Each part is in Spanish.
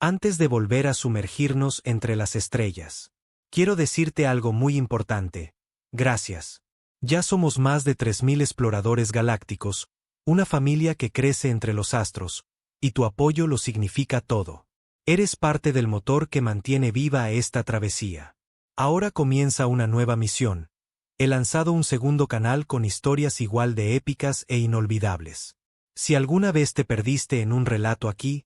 Antes de volver a sumergirnos entre las estrellas, quiero decirte algo muy importante. Gracias. Ya somos más de 3000 exploradores galácticos, una familia que crece entre los astros, y tu apoyo lo significa todo. Eres parte del motor que mantiene viva esta travesía. Ahora comienza una nueva misión. He lanzado un segundo canal con historias igual de épicas e inolvidables. Si alguna vez te perdiste en un relato aquí,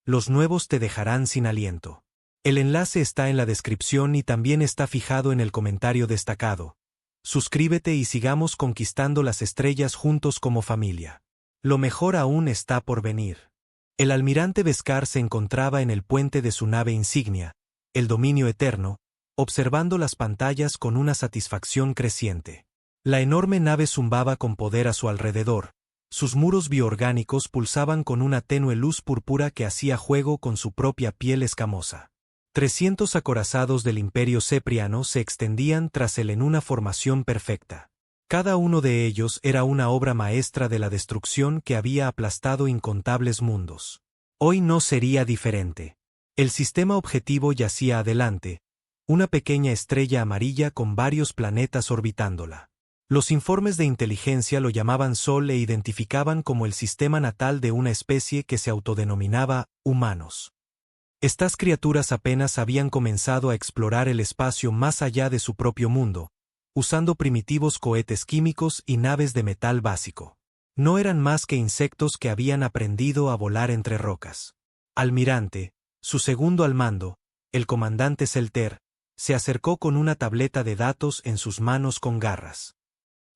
los nuevos te dejarán sin aliento. El enlace está en la descripción y también está fijado en el comentario destacado. Suscríbete y sigamos conquistando las estrellas juntos como familia. Lo mejor aún está por venir. El almirante Beskar se encontraba en el puente de su nave insignia, el Dominio Eterno, observando las pantallas con una satisfacción creciente. La enorme nave zumbaba con poder a su alrededor. Sus muros bioorgánicos pulsaban con una tenue luz púrpura que hacía juego con su propia piel escamosa. 300 acorazados del Imperio Cepriano se extendían tras él en una formación perfecta. Cada uno de ellos era una obra maestra de la destrucción que había aplastado incontables mundos. Hoy no sería diferente. El sistema objetivo yacía adelante, una pequeña estrella amarilla con varios planetas orbitándola. Los informes de inteligencia lo llamaban Sol e identificaban como el sistema natal de una especie que se autodenominaba humanos. Estas criaturas apenas habían comenzado a explorar el espacio más allá de su propio mundo, usando primitivos cohetes químicos y naves de metal básico. No eran más que insectos que habían aprendido a volar entre rocas. Almirante, su segundo al mando, el comandante Selter, se acercó con una tableta de datos en sus manos con garras.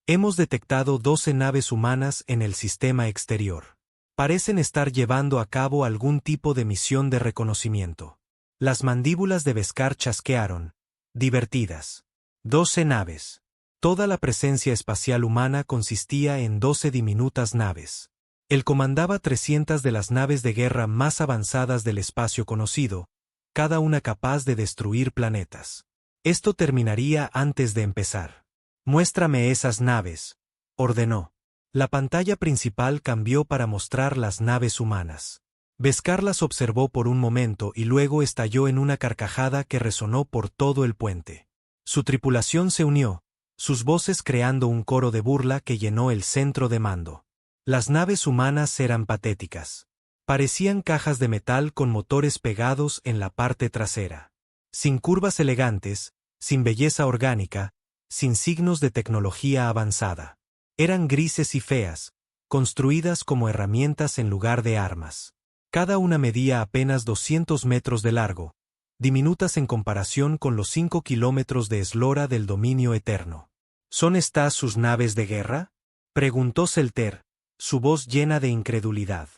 Hemos detectado 12 naves humanas en el sistema exterior. Parecen estar llevando a cabo algún tipo de misión de reconocimiento. Las mandíbulas de Beskar chasquearon, divertidas. 12 naves. Toda la presencia espacial humana consistía en 12 diminutas naves. Él comandaba 300 de las naves de guerra más avanzadas del espacio conocido, cada una capaz de destruir planetas. Esto terminaría antes de empezar. Muéstrame esas naves, ordenó. La pantalla principal cambió para mostrar las naves humanas. Beskar las observó por un momento y luego estalló en una carcajada que resonó por todo el puente. Su tripulación se unió, sus voces creando un coro de burla que llenó el centro de mando. Las naves humanas eran patéticas. Parecían cajas de metal con motores pegados en la parte trasera. Sin curvas elegantes, sin belleza orgánica, sin signos de tecnología avanzada. Eran grises y feas, construidas como herramientas en lugar de armas. Cada una medía apenas 200 metros de largo, diminutas en comparación con los 5 kilómetros de eslora del Dominio Eterno. ¿Son estas sus naves de guerra?, preguntó Selter, su voz llena de incredulidad.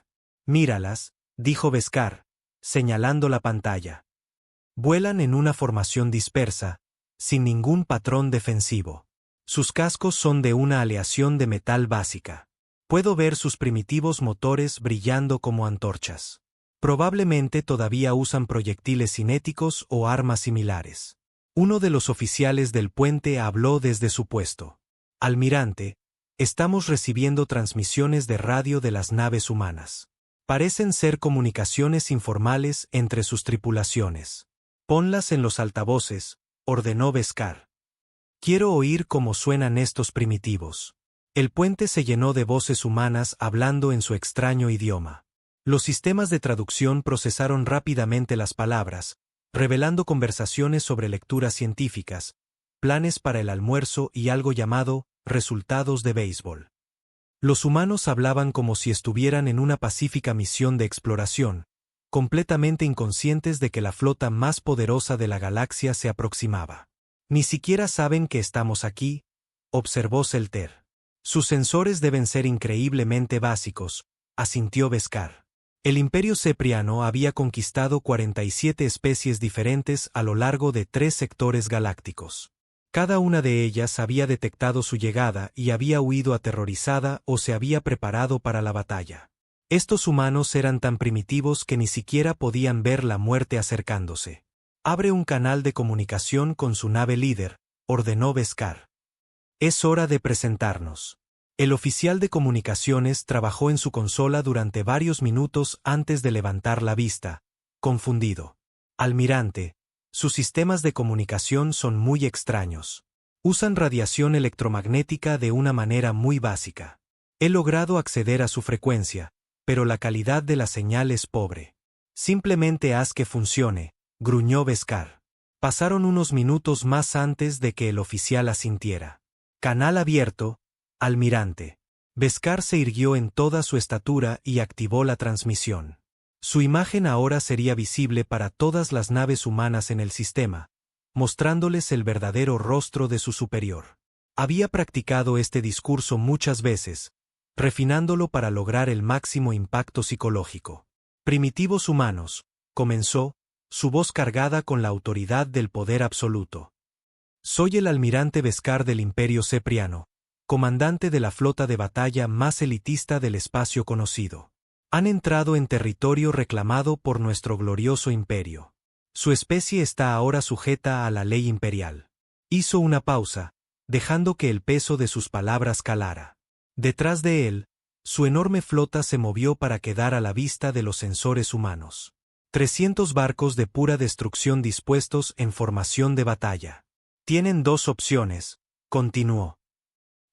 Míralas, dijo Beskar, señalando la pantalla. Vuelan en una formación dispersa, sin ningún patrón defensivo. Sus cascos son de una aleación de metal básica. Puedo ver sus primitivos motores brillando como antorchas. Probablemente todavía usan proyectiles cinéticos o armas similares. Uno de los oficiales del puente habló desde su puesto. Almirante, estamos recibiendo transmisiones de radio de las naves humanas. Parecen ser comunicaciones informales entre sus tripulaciones. Ponlas en los altavoces, ordenó Beskar. Quiero oír cómo suenan estos primitivos. El puente se llenó de voces humanas hablando en su extraño idioma. Los sistemas de traducción procesaron rápidamente las palabras, revelando conversaciones sobre lecturas científicas, planes para el almuerzo y algo llamado resultados de béisbol. Los humanos hablaban como si estuvieran en una pacífica misión de exploración, completamente inconscientes de que la flota más poderosa de la galaxia se aproximaba. Ni siquiera saben que estamos aquí, observó Selter. Sus sensores deben ser increíblemente básicos, asintió Beskar. El Imperio Cepriano había conquistado 47 especies diferentes a lo largo de 3 sectores galácticos. Cada una de ellas había detectado su llegada y había huido aterrorizada o se había preparado para la batalla. Estos humanos eran tan primitivos que ni siquiera podían ver la muerte acercándose. Abre un canal de comunicación con su nave líder, ordenó Beskar. Es hora de presentarnos. El oficial de comunicaciones trabajó en su consola durante varios minutos antes de levantar la vista, confundido. Almirante, sus sistemas de comunicación son muy extraños. Usan radiación electromagnética de una manera muy básica. He logrado acceder a su frecuencia, pero la calidad de la señal es pobre. Simplemente haz que funcione, gruñó Beskar. Pasaron unos minutos más antes de que el oficial asintiera. Canal abierto, almirante. Beskar se irguió en toda su estatura y activó la transmisión. Su imagen ahora sería visible para todas las naves humanas en el sistema, mostrándoles el verdadero rostro de su superior. Había practicado este discurso muchas veces, refinándolo para lograr el máximo impacto psicológico. Primitivos humanos, comenzó, su voz cargada con la autoridad del poder absoluto. Soy el almirante Beskar del Imperio Cepriano, comandante de la flota de batalla más elitista del espacio conocido. Han entrado en territorio reclamado por nuestro glorioso imperio. Su especie está ahora sujeta a la ley imperial. Hizo una pausa, dejando que el peso de sus palabras calara. Detrás de él, su enorme flota se movió para quedar a la vista de los sensores humanos. 300 barcos de pura destrucción dispuestos en formación de batalla. Tienen dos opciones, continuó.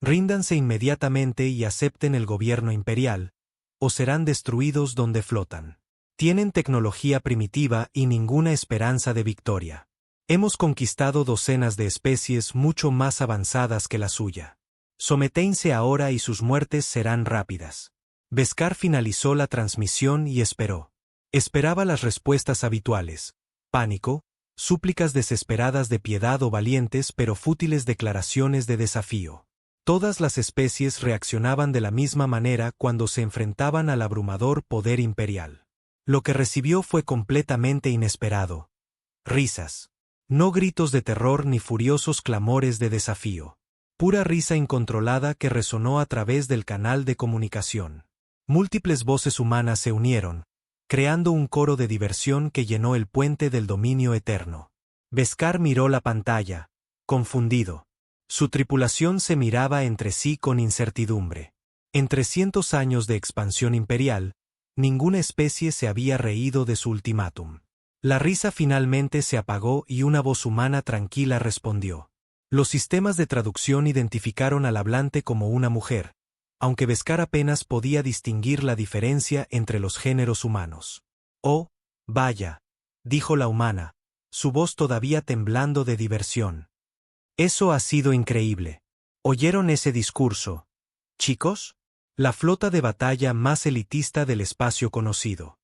Ríndanse inmediatamente y acepten el gobierno imperial, o serán destruidos donde flotan. Tienen tecnología primitiva y ninguna esperanza de victoria. Hemos conquistado docenas de especies mucho más avanzadas que la suya. Someténse ahora y sus muertes serán rápidas. Beskar finalizó la transmisión y esperó. Esperaba las respuestas habituales: pánico, súplicas desesperadas de piedad o valientes pero fútiles declaraciones de desafío. Todas las especies reaccionaban de la misma manera cuando se enfrentaban al abrumador poder imperial. Lo que recibió fue completamente inesperado. Risas. No gritos de terror ni furiosos clamores de desafío. Pura risa incontrolada que resonó a través del canal de comunicación. Múltiples voces humanas se unieron, creando un coro de diversión que llenó el puente del dominio eterno. Beskar miró la pantalla, confundido. Su tripulación se miraba entre sí con incertidumbre. En 300 años de expansión imperial, ninguna especie se había reído de su ultimátum. La risa finalmente se apagó y una voz humana tranquila respondió. Los sistemas de traducción identificaron al hablante como una mujer, aunque Beskar apenas podía distinguir la diferencia entre los géneros humanos. Oh, vaya, dijo la humana, su voz todavía temblando de diversión. Eso ha sido increíble. ¿Oyeron ese discurso, chicos? La flota de batalla más elitista del espacio conocido.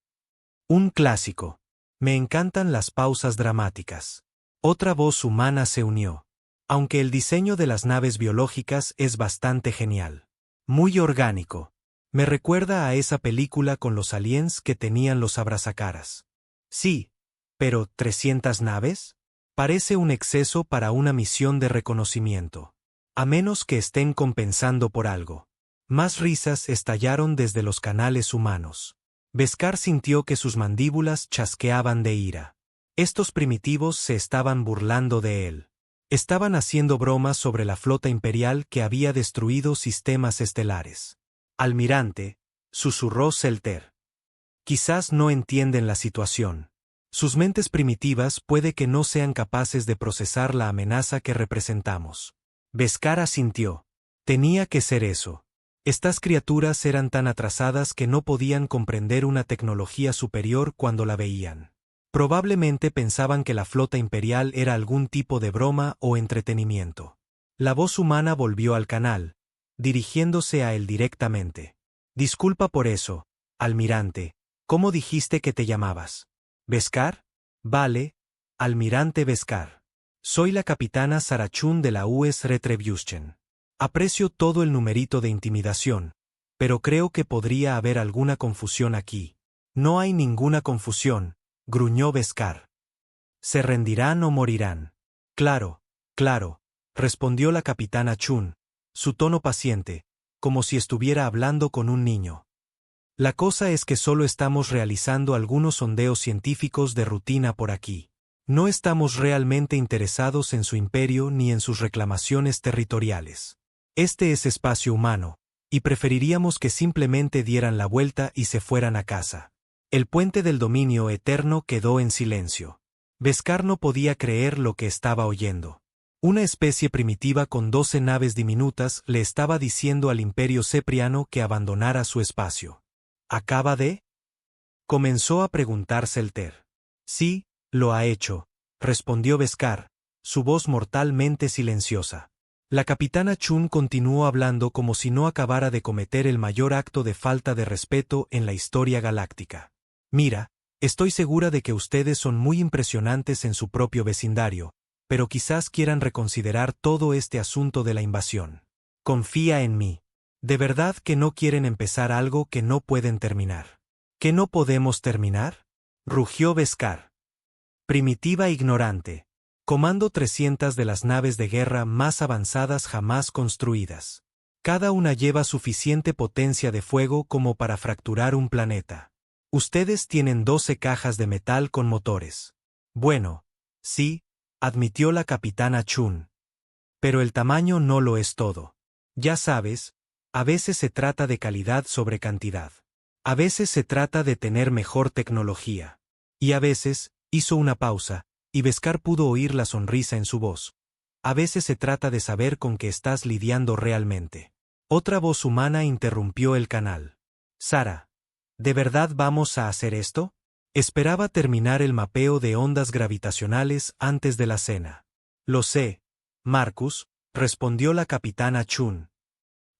Un clásico. Me encantan las pausas dramáticas. Otra voz humana se unió. Aunque el diseño de las naves biológicas es bastante genial. Muy orgánico. Me recuerda a esa película con los aliens que tenían los abrazacaras. Sí, pero ¿300 naves? Parece un exceso para una misión de reconocimiento. A menos que estén compensando por algo. Más risas estallaron desde los canales humanos. Beskar sintió que sus mandíbulas chasqueaban de ira. Estos primitivos se estaban burlando de él. Estaban haciendo bromas sobre la flota imperial que había destruido sistemas estelares. Almirante, susurró Selter. Quizás no entienden la situación. Sus mentes primitivas puede que no sean capaces de procesar la amenaza que representamos. Beskar asintió. Tenía que ser eso. Estas criaturas eran tan atrasadas que no podían comprender una tecnología superior cuando la veían. Probablemente pensaban que la flota imperial era algún tipo de broma o entretenimiento. La voz humana volvió al canal, dirigiéndose a él directamente. Disculpa por eso, almirante. ¿Cómo dijiste que te llamabas? ¿Beskar? Vale, almirante Beskar. Soy la capitana Sarachun de la US Retribution. Aprecio todo el numerito de intimidación, pero creo que podría haber alguna confusión aquí. No hay ninguna confusión, gruñó Beskar. ¿Se rendirán o morirán? Claro, claro, respondió la capitana Chun, su tono paciente, como si estuviera hablando con un niño. La cosa es que solo estamos realizando algunos sondeos científicos de rutina por aquí. No estamos realmente interesados en su imperio ni en sus reclamaciones territoriales. Este es espacio humano, y preferiríamos que simplemente dieran la vuelta y se fueran a casa. El puente del dominio eterno quedó en silencio. Beskar no podía creer lo que estaba oyendo. Una especie primitiva con 12 naves diminutas le estaba diciendo al Imperio Cepriano que abandonara su espacio. ¿Acaba de? Comenzó a preguntarse el Ter. Sí, lo ha hecho, respondió Beskar, su voz mortalmente silenciosa. La capitana Chun continuó hablando como si no acabara de cometer el mayor acto de falta de respeto en la historia galáctica. Mira, estoy segura de que ustedes son muy impresionantes en su propio vecindario, pero quizás quieran reconsiderar todo este asunto de la invasión. Confía en mí. ¿De verdad que no quieren empezar algo que no pueden terminar? ¿Que no podemos terminar? Rugió Beskar. Primitiva ignorante. Comando 300 de las naves de guerra más avanzadas jamás construidas. Cada una lleva suficiente potencia de fuego como para fracturar un planeta. Ustedes tienen 12 cajas de metal con motores. Bueno, sí, admitió la capitana Chun. Pero el tamaño no lo es todo. Ya sabes, a veces se trata de calidad sobre cantidad. A veces se trata de tener mejor tecnología. Y a veces, hizo una pausa, y Beskar pudo oír la sonrisa en su voz. A veces se trata de saber con qué estás lidiando realmente. Otra voz humana interrumpió el canal. Sara, ¿de verdad vamos a hacer esto? Esperaba terminar el mapeo de ondas gravitacionales antes de la cena. Lo sé, Marcus, respondió la capitana Chun.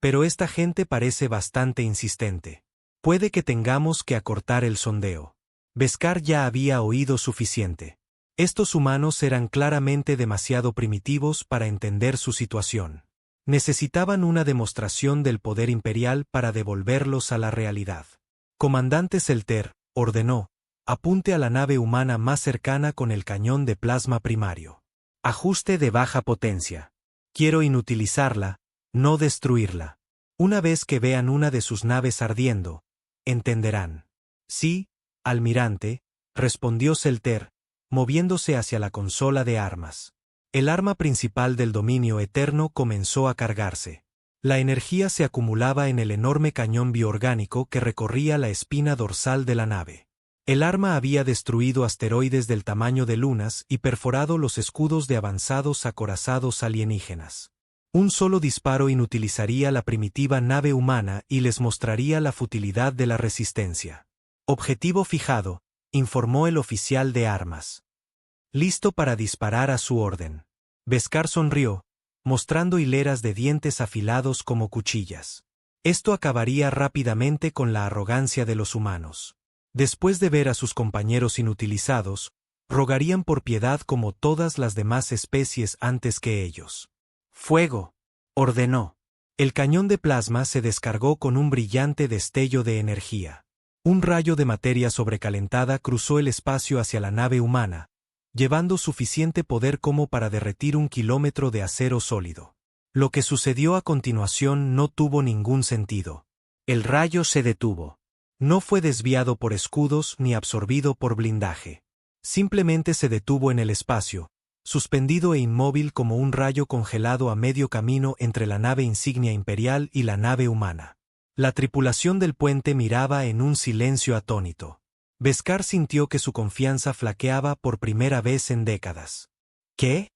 Pero esta gente parece bastante insistente. Puede que tengamos que acortar el sondeo. Beskar ya había oído suficiente. Estos humanos eran claramente demasiado primitivos para entender su situación. Necesitaban una demostración del poder imperial para devolverlos a la realidad. Comandante Selter, ordenó, apunte a la nave humana más cercana con el cañón de plasma primario. Ajuste de baja potencia. Quiero inutilizarla, no destruirla. Una vez que vean una de sus naves ardiendo, entenderán. Sí, almirante, respondió Selter, moviéndose hacia la consola de armas. El arma principal del dominio eterno comenzó a cargarse. La energía se acumulaba en el enorme cañón bioorgánico que recorría la espina dorsal de la nave. El arma había destruido asteroides del tamaño de lunas y perforado los escudos de avanzados acorazados alienígenas. Un solo disparo inutilizaría la primitiva nave humana y les mostraría la futilidad de la resistencia. Objetivo fijado, informó el oficial de armas. Listo para disparar a su orden. Beskar sonrió, mostrando hileras de dientes afilados como cuchillas. Esto acabaría rápidamente con la arrogancia de los humanos. Después de ver a sus compañeros inutilizados, rogarían por piedad como todas las demás especies antes que ellos. ¡Fuego!, ordenó. El cañón de plasma se descargó con un brillante destello de energía. Un rayo de materia sobrecalentada cruzó el espacio hacia la nave humana, llevando suficiente poder como para derretir 1 kilómetro de acero sólido. Lo que sucedió a continuación no tuvo ningún sentido. El rayo se detuvo. No fue desviado por escudos ni absorbido por blindaje. Simplemente se detuvo en el espacio, suspendido e inmóvil como un rayo congelado a medio camino entre la nave insignia imperial y la nave humana. La tripulación del puente miraba en un silencio atónito. Beskar sintió que su confianza flaqueaba por primera vez en décadas. ¿Qué?,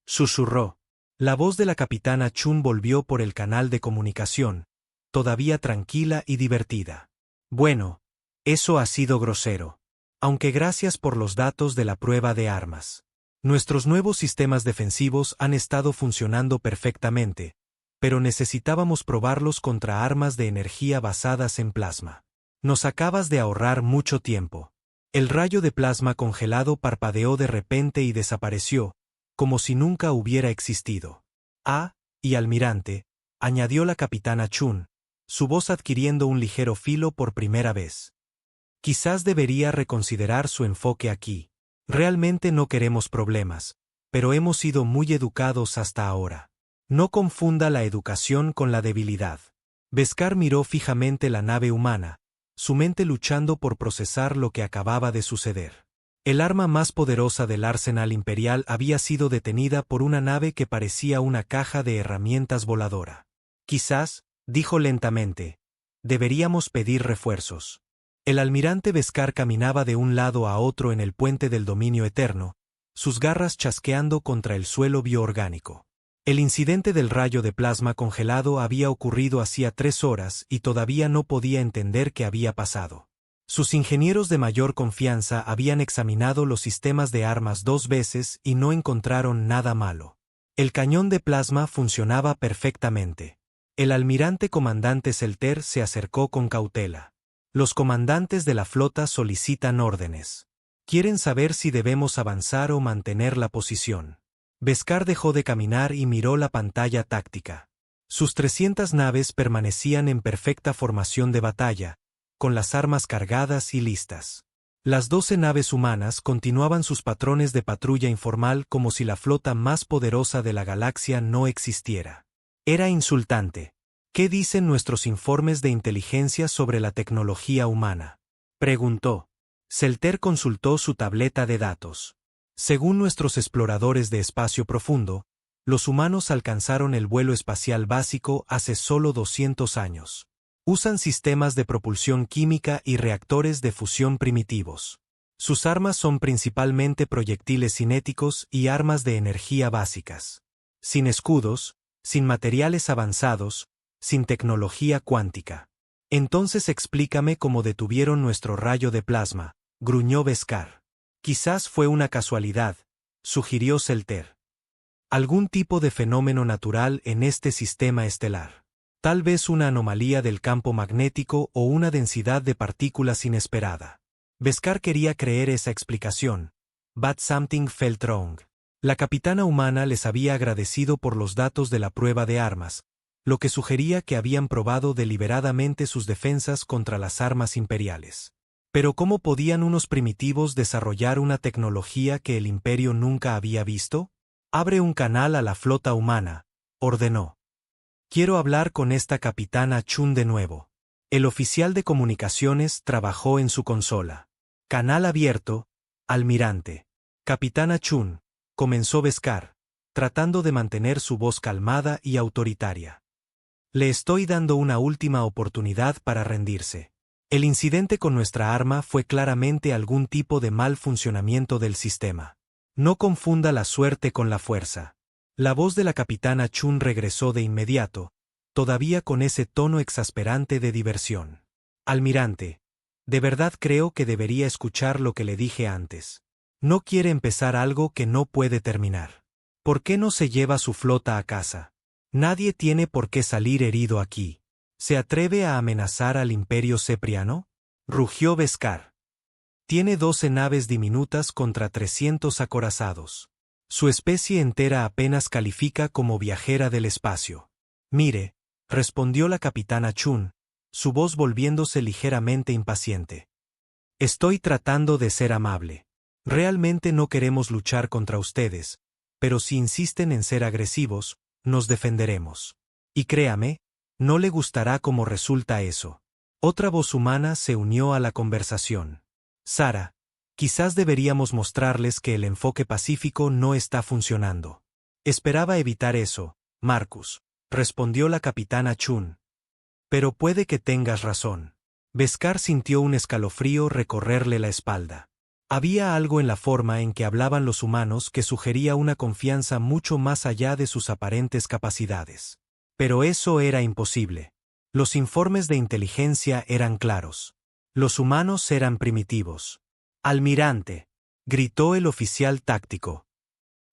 susurró. La voz de la capitana Chun volvió por el canal de comunicación, todavía tranquila y divertida. Bueno, eso ha sido grosero. Aunque gracias por los datos de la prueba de armas. Nuestros nuevos sistemas defensivos han estado funcionando perfectamente, pero necesitábamos probarlos contra armas de energía basadas en plasma. Nos acabas de ahorrar mucho tiempo. El rayo de plasma congelado parpadeó de repente y desapareció, como si nunca hubiera existido. Ah, y almirante, añadió la capitana Chun, su voz adquiriendo un ligero filo por primera vez. Quizás debería reconsiderar su enfoque aquí. Realmente no queremos problemas, pero hemos sido muy educados hasta ahora. No confunda la educación con la debilidad. Beskar miró fijamente la nave humana, su mente luchando por procesar lo que acababa de suceder. El arma más poderosa del arsenal imperial había sido detenida por una nave que parecía una caja de herramientas voladora. Quizás, dijo lentamente, deberíamos pedir refuerzos. El almirante Beskar caminaba de un lado a otro en el puente del dominio eterno, sus garras chasqueando contra el suelo bioorgánico. El incidente del rayo de plasma congelado había ocurrido hacía 3 horas y todavía no podía entender qué había pasado. Sus ingenieros de mayor confianza habían examinado los sistemas de armas 2 veces y no encontraron nada malo. El cañón de plasma funcionaba perfectamente. El almirante comandante Selter se acercó con cautela. Los comandantes de la flota solicitan órdenes. Quieren saber si debemos avanzar o mantener la posición. Beskar dejó de caminar y miró la pantalla táctica. Sus 300 naves permanecían en perfecta formación de batalla, con las armas cargadas y listas. Las 12 naves humanas continuaban sus patrones de patrulla informal como si la flota más poderosa de la galaxia no existiera. Era insultante. ¿Qué dicen nuestros informes de inteligencia sobre la tecnología humana?, preguntó. Selter consultó su tableta de datos. Según nuestros exploradores de espacio profundo, los humanos alcanzaron el vuelo espacial básico hace solo 200 años. Usan sistemas de propulsión química y reactores de fusión primitivos. Sus armas son principalmente proyectiles cinéticos y armas de energía básicas. Sin escudos, sin materiales avanzados, sin tecnología cuántica. Entonces explícame cómo detuvieron nuestro rayo de plasma, gruñó Beskar. Quizás fue una casualidad, sugirió Selter. Algún tipo de fenómeno natural en este sistema estelar. Tal vez una anomalía del campo magnético o una densidad de partículas inesperada. Beskar quería creer esa explicación. But something felt wrong. La capitana humana les había agradecido por los datos de la prueba de armas, lo que sugería que habían probado deliberadamente sus defensas contra las armas imperiales. Pero ¿cómo podían unos primitivos desarrollar una tecnología que el imperio nunca había visto? Abre un canal a la flota humana, ordenó. Quiero hablar con esta capitana Chun de nuevo. El oficial de comunicaciones trabajó en su consola. Canal abierto, almirante. Capitana Chun, comenzó Beskar, tratando de mantener su voz calmada y autoritaria. Le estoy dando una última oportunidad para rendirse. El incidente con nuestra arma fue claramente algún tipo de mal funcionamiento del sistema. No confunda la suerte con la fuerza. La voz de la capitana Chun regresó de inmediato, todavía con ese tono exasperante de diversión. Almirante, de verdad creo que debería escuchar lo que le dije antes. No quiere empezar algo que no puede terminar. ¿Por qué no se lleva su flota a casa? Nadie tiene por qué salir herido aquí. ¿Se atreve a amenazar al Imperio Cepriano?, rugió Beskar. Tiene 12 naves diminutas contra 300 acorazados. Su especie entera apenas califica como viajera del espacio. Mire, respondió la capitana Chun, su voz volviéndose ligeramente impaciente. Estoy tratando de ser amable. Realmente no queremos luchar contra ustedes, pero si insisten en ser agresivos, nos defenderemos. Y créame, no le gustará cómo resulta eso. Otra voz humana se unió a la conversación. Sara, quizás deberíamos mostrarles que el enfoque pacífico no está funcionando. Esperaba evitar eso, Marcus, respondió la capitana Chun. Pero puede que tengas razón. Beskar sintió un escalofrío recorrerle la espalda. Había algo en la forma en que hablaban los humanos que sugería una confianza mucho más allá de sus aparentes capacidades. Pero eso era imposible. Los informes de inteligencia eran claros. Los humanos eran primitivos. Almirante, gritó el oficial táctico.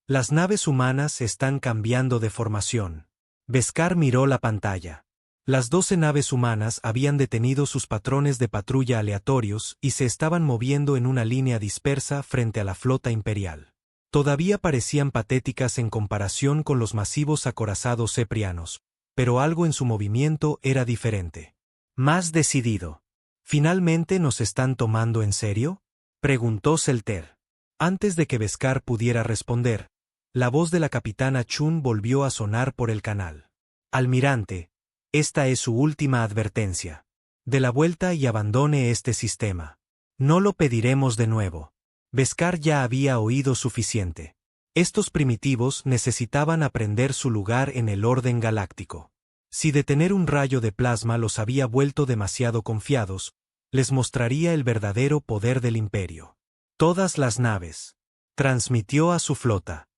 Las naves humanas están cambiando de formación. Beskar miró la pantalla. Las 12 naves humanas habían detenido sus patrones de patrulla aleatorios y se estaban moviendo en una línea dispersa frente a la flota imperial. Todavía parecían patéticas en comparación con los masivos acorazados ceprianos, pero algo en su movimiento era diferente. Más decidido. ¿Finalmente nos están tomando en serio?, preguntó Selter. Antes de que Beskar pudiera responder, la voz de la capitana Chun volvió a sonar por el canal. Almirante, esta es su última advertencia. Dé la vuelta y abandone este sistema. No lo pediremos de nuevo. Beskar ya había oído suficiente. Estos primitivos necesitaban aprender su lugar en el orden galáctico. Si detener un rayo de plasma los había vuelto demasiado confiados, Les mostraría el verdadero poder del imperio. Todas las naves. Transmitió a su flota.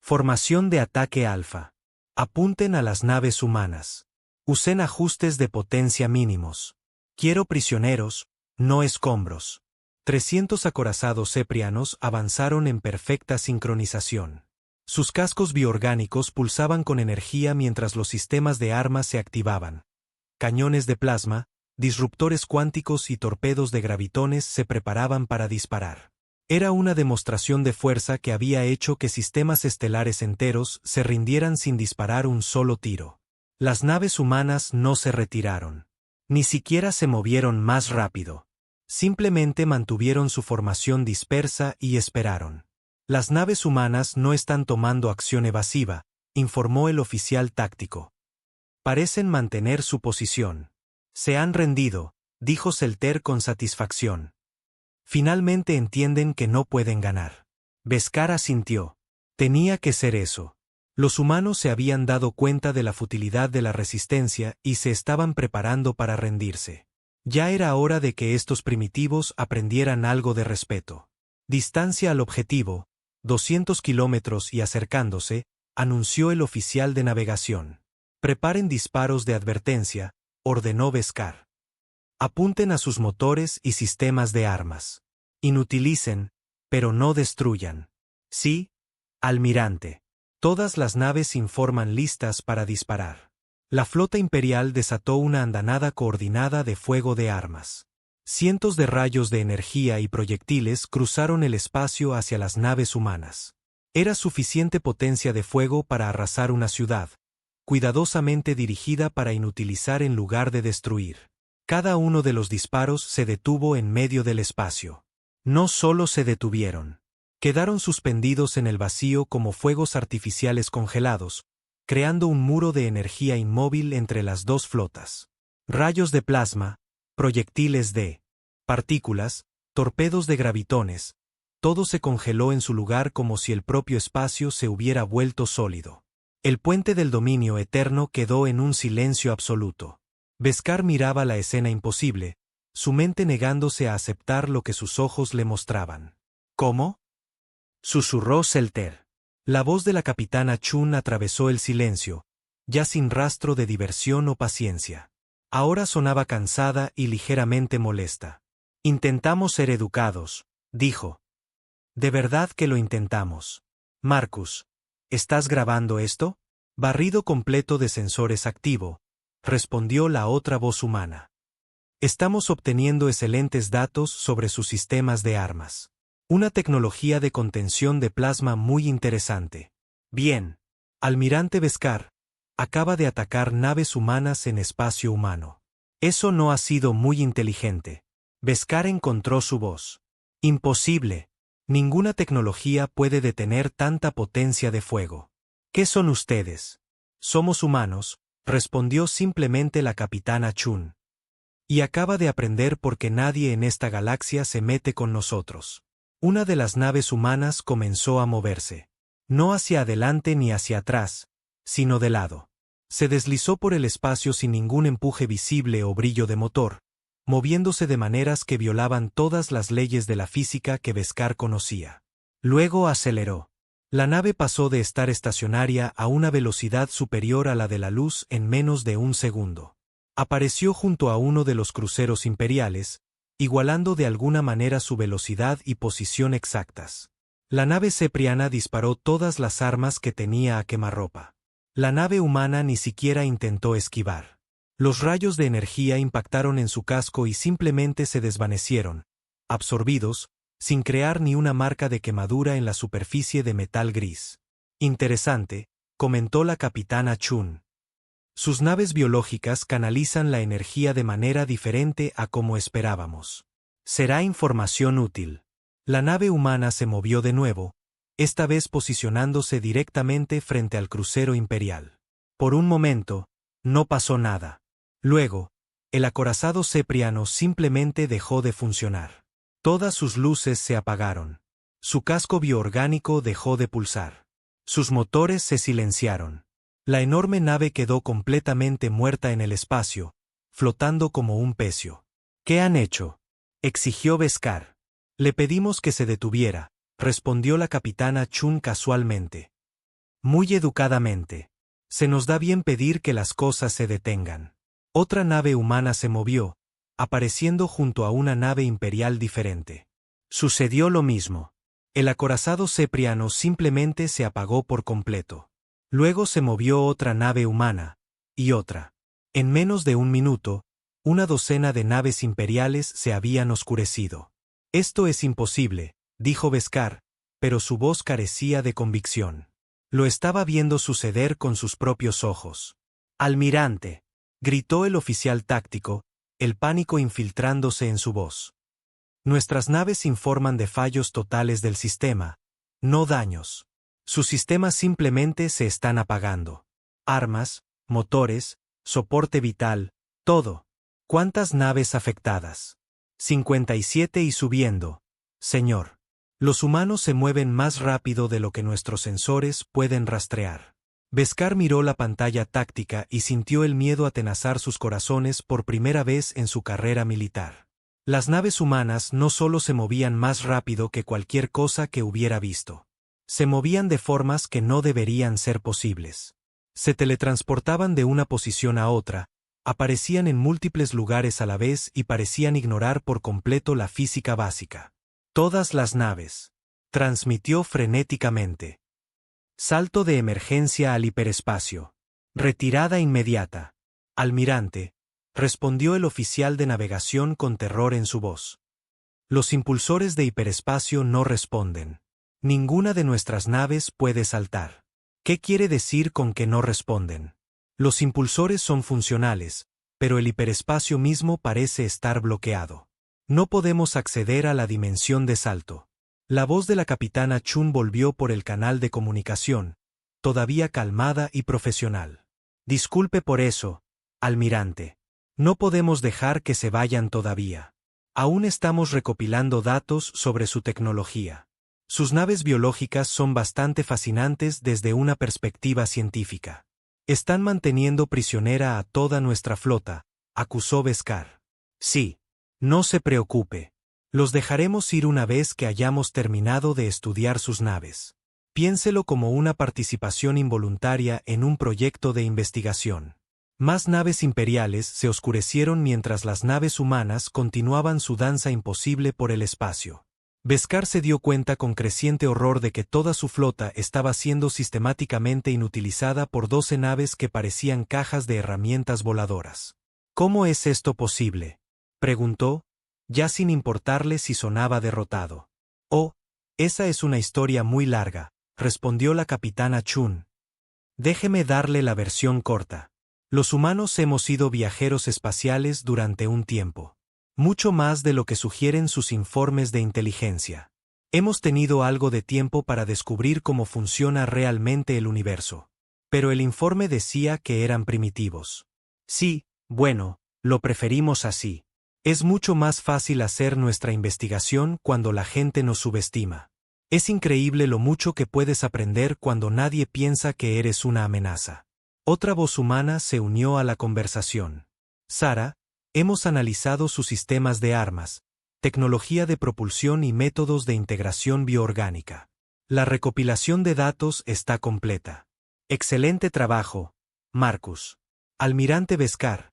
Formación de ataque alfa. Apunten a las naves humanas. Usen ajustes de potencia mínimos. Quiero prisioneros, no escombros. 300 acorazados ceprianos avanzaron en perfecta sincronización. Sus cascos bioorgánicos pulsaban con energía mientras los sistemas de armas se activaban. Cañones de plasma, disruptores cuánticos y torpedos de gravitones se preparaban para disparar. Era una demostración de fuerza que había hecho que sistemas estelares enteros se rindieran sin disparar un solo tiro. Las naves humanas no se retiraron. Ni siquiera se movieron más rápido. Simplemente mantuvieron su formación dispersa y esperaron. Las naves humanas no están tomando acción evasiva, informó el oficial táctico. Parecen mantener su posición. Se han rendido, dijo Selter con satisfacción. Finalmente entienden que no pueden ganar. Beskar asintió. Tenía que ser eso. Los humanos se habían dado cuenta de la futilidad de la resistencia y se estaban preparando para rendirse. Ya era hora de que estos primitivos aprendieran algo de respeto. Distancia al objetivo, 200 kilómetros y acercándose, anunció el oficial de navegación. Preparen disparos de advertencia, ordenó Beskar. Apunten a sus motores y sistemas de armas. Inutilicen, pero no destruyan. Sí, almirante. Todas las naves informan listas para disparar. La flota imperial desató una andanada coordinada de fuego de armas. Cientos de rayos de energía y proyectiles cruzaron el espacio hacia las naves humanas. Era suficiente potencia de fuego para arrasar una ciudad, cuidadosamente dirigida para inutilizar en lugar de destruir. Cada uno de los disparos se detuvo en medio del espacio. No solo se detuvieron. Quedaron suspendidos en el vacío como fuegos artificiales congelados, creando un muro de energía inmóvil entre las dos flotas. Rayos de plasma, proyectiles de partículas, torpedos de gravitones, todo se congeló en su lugar como si el propio espacio se hubiera vuelto sólido. El puente del dominio eterno quedó en un silencio absoluto. Beskar miraba la escena imposible, su mente negándose a aceptar lo que sus ojos le mostraban. ¿Cómo?, susurró Selter. La voz de la capitana Chun atravesó el silencio, ya sin rastro de diversión o paciencia. Ahora sonaba cansada y ligeramente molesta. Intentamos ser educados, dijo. De verdad que lo intentamos. Marcus, ¿estás grabando esto? Barrido completo de sensores activo, respondió la otra voz humana. Estamos obteniendo excelentes datos sobre sus sistemas de armas. Una tecnología de contención de plasma muy interesante. Bien. Almirante Beskar acaba de atacar naves humanas en espacio humano. Eso no ha sido muy inteligente. Beskar encontró su voz. Imposible. Ninguna tecnología puede detener tanta potencia de fuego. ¿Qué son ustedes? Somos humanos, respondió simplemente la capitana Chun. Y acaba de aprender porque nadie en esta galaxia se mete con nosotros. Una de las naves humanas comenzó a moverse. No hacia adelante ni hacia atrás, sino de lado. Se deslizó por el espacio sin ningún empuje visible o brillo de motor, moviéndose de maneras que violaban todas las leyes de la física que Beskar conocía. Luego aceleró. La nave pasó de estar estacionaria a una velocidad superior a la de la luz en menos de un segundo. Apareció junto a uno de los cruceros imperiales, igualando de alguna manera su velocidad y posición exactas. La nave cepriana disparó todas las armas que tenía a quemarropa. La nave humana ni siquiera intentó esquivar. Los rayos de energía impactaron en su casco y simplemente se desvanecieron, absorbidos, sin crear ni una marca de quemadura en la superficie de metal gris. Interesante, comentó la capitana Chun. Sus naves biológicas canalizan la energía de manera diferente a como esperábamos. Será información útil. La nave humana se movió de nuevo, esta vez posicionándose directamente frente al crucero imperial. Por un momento, no pasó nada. Luego, el acorazado cepriano simplemente dejó de funcionar. Todas sus luces se apagaron. Su casco bioorgánico dejó de pulsar. Sus motores se silenciaron. La enorme nave quedó completamente muerta en el espacio, flotando como un pecio. ¿Qué han hecho?, exigió Beskar. Le pedimos que se detuviera, respondió la capitana Chun casualmente. Muy educadamente. Se nos da bien pedir que las cosas se detengan. Otra nave humana se movió, apareciendo junto a una nave imperial diferente. Sucedió lo mismo. El acorazado Cepriano simplemente se apagó por completo. Luego se movió otra nave humana, y otra. En menos de un minuto, una docena de naves imperiales se habían oscurecido. Esto es imposible, dijo Beskar, pero su voz carecía de convicción. Lo estaba viendo suceder con sus propios ojos. Almirante, gritó el oficial táctico, el pánico infiltrándose en su voz. Nuestras naves informan de fallos totales del sistema, no daños. Sus sistemas simplemente se están apagando. Armas, motores, soporte vital, todo. ¿Cuántas naves afectadas? 57 y subiendo. Señor. Los humanos se mueven más rápido de lo que nuestros sensores pueden rastrear. Beskar miró la pantalla táctica y sintió el miedo atenazar sus corazones por primera vez en su carrera militar. Las naves humanas no solo se movían más rápido que cualquier cosa que hubiera visto. Se movían de formas que no deberían ser posibles. Se teletransportaban de una posición a otra, aparecían en múltiples lugares a la vez y parecían ignorar por completo la física básica. Todas las naves. Transmitió frenéticamente. Salto de emergencia al hiperespacio. Retirada inmediata. Almirante, respondió el oficial de navegación con terror en su voz. Los impulsores de hiperespacio no responden. Ninguna de nuestras naves puede saltar. ¿Qué quiere decir con que no responden? Los impulsores son funcionales, pero el hiperespacio mismo parece estar bloqueado. No podemos acceder a la dimensión de salto. La voz de la capitana Chun volvió por el canal de comunicación, todavía calmada y profesional. Disculpe por eso, almirante. No podemos dejar que se vayan todavía. Aún estamos recopilando datos sobre su tecnología. Sus naves biológicas son bastante fascinantes desde una perspectiva científica. Están manteniendo prisionera a toda nuestra flota, acusó Beskar. Sí. No se preocupe. Los dejaremos ir una vez que hayamos terminado de estudiar sus naves. Piénselo como una participación involuntaria en un proyecto de investigación. Más naves imperiales se oscurecieron mientras las naves humanas continuaban su danza imposible por el espacio. Beskar se dio cuenta con creciente horror de que toda su flota estaba siendo sistemáticamente inutilizada por 12 naves que parecían cajas de herramientas voladoras. ¿Cómo es esto posible?, preguntó, ya sin importarle si sonaba derrotado. Oh, esa es una historia muy larga, respondió la capitana Chun. Déjeme darle la versión corta. Los humanos hemos sido viajeros espaciales durante un tiempo. Mucho más de lo que sugieren sus informes de inteligencia. Hemos tenido algo de tiempo para descubrir cómo funciona realmente el universo. Pero el informe decía que eran primitivos. Sí, bueno, lo preferimos así. Es mucho más fácil hacer nuestra investigación cuando la gente nos subestima. Es increíble lo mucho que puedes aprender cuando nadie piensa que eres una amenaza. Otra voz humana se unió a la conversación. Sara, hemos analizado sus sistemas de armas, tecnología de propulsión y métodos de integración bioorgánica. La recopilación de datos está completa. Excelente trabajo, Marcus. Almirante Beskar.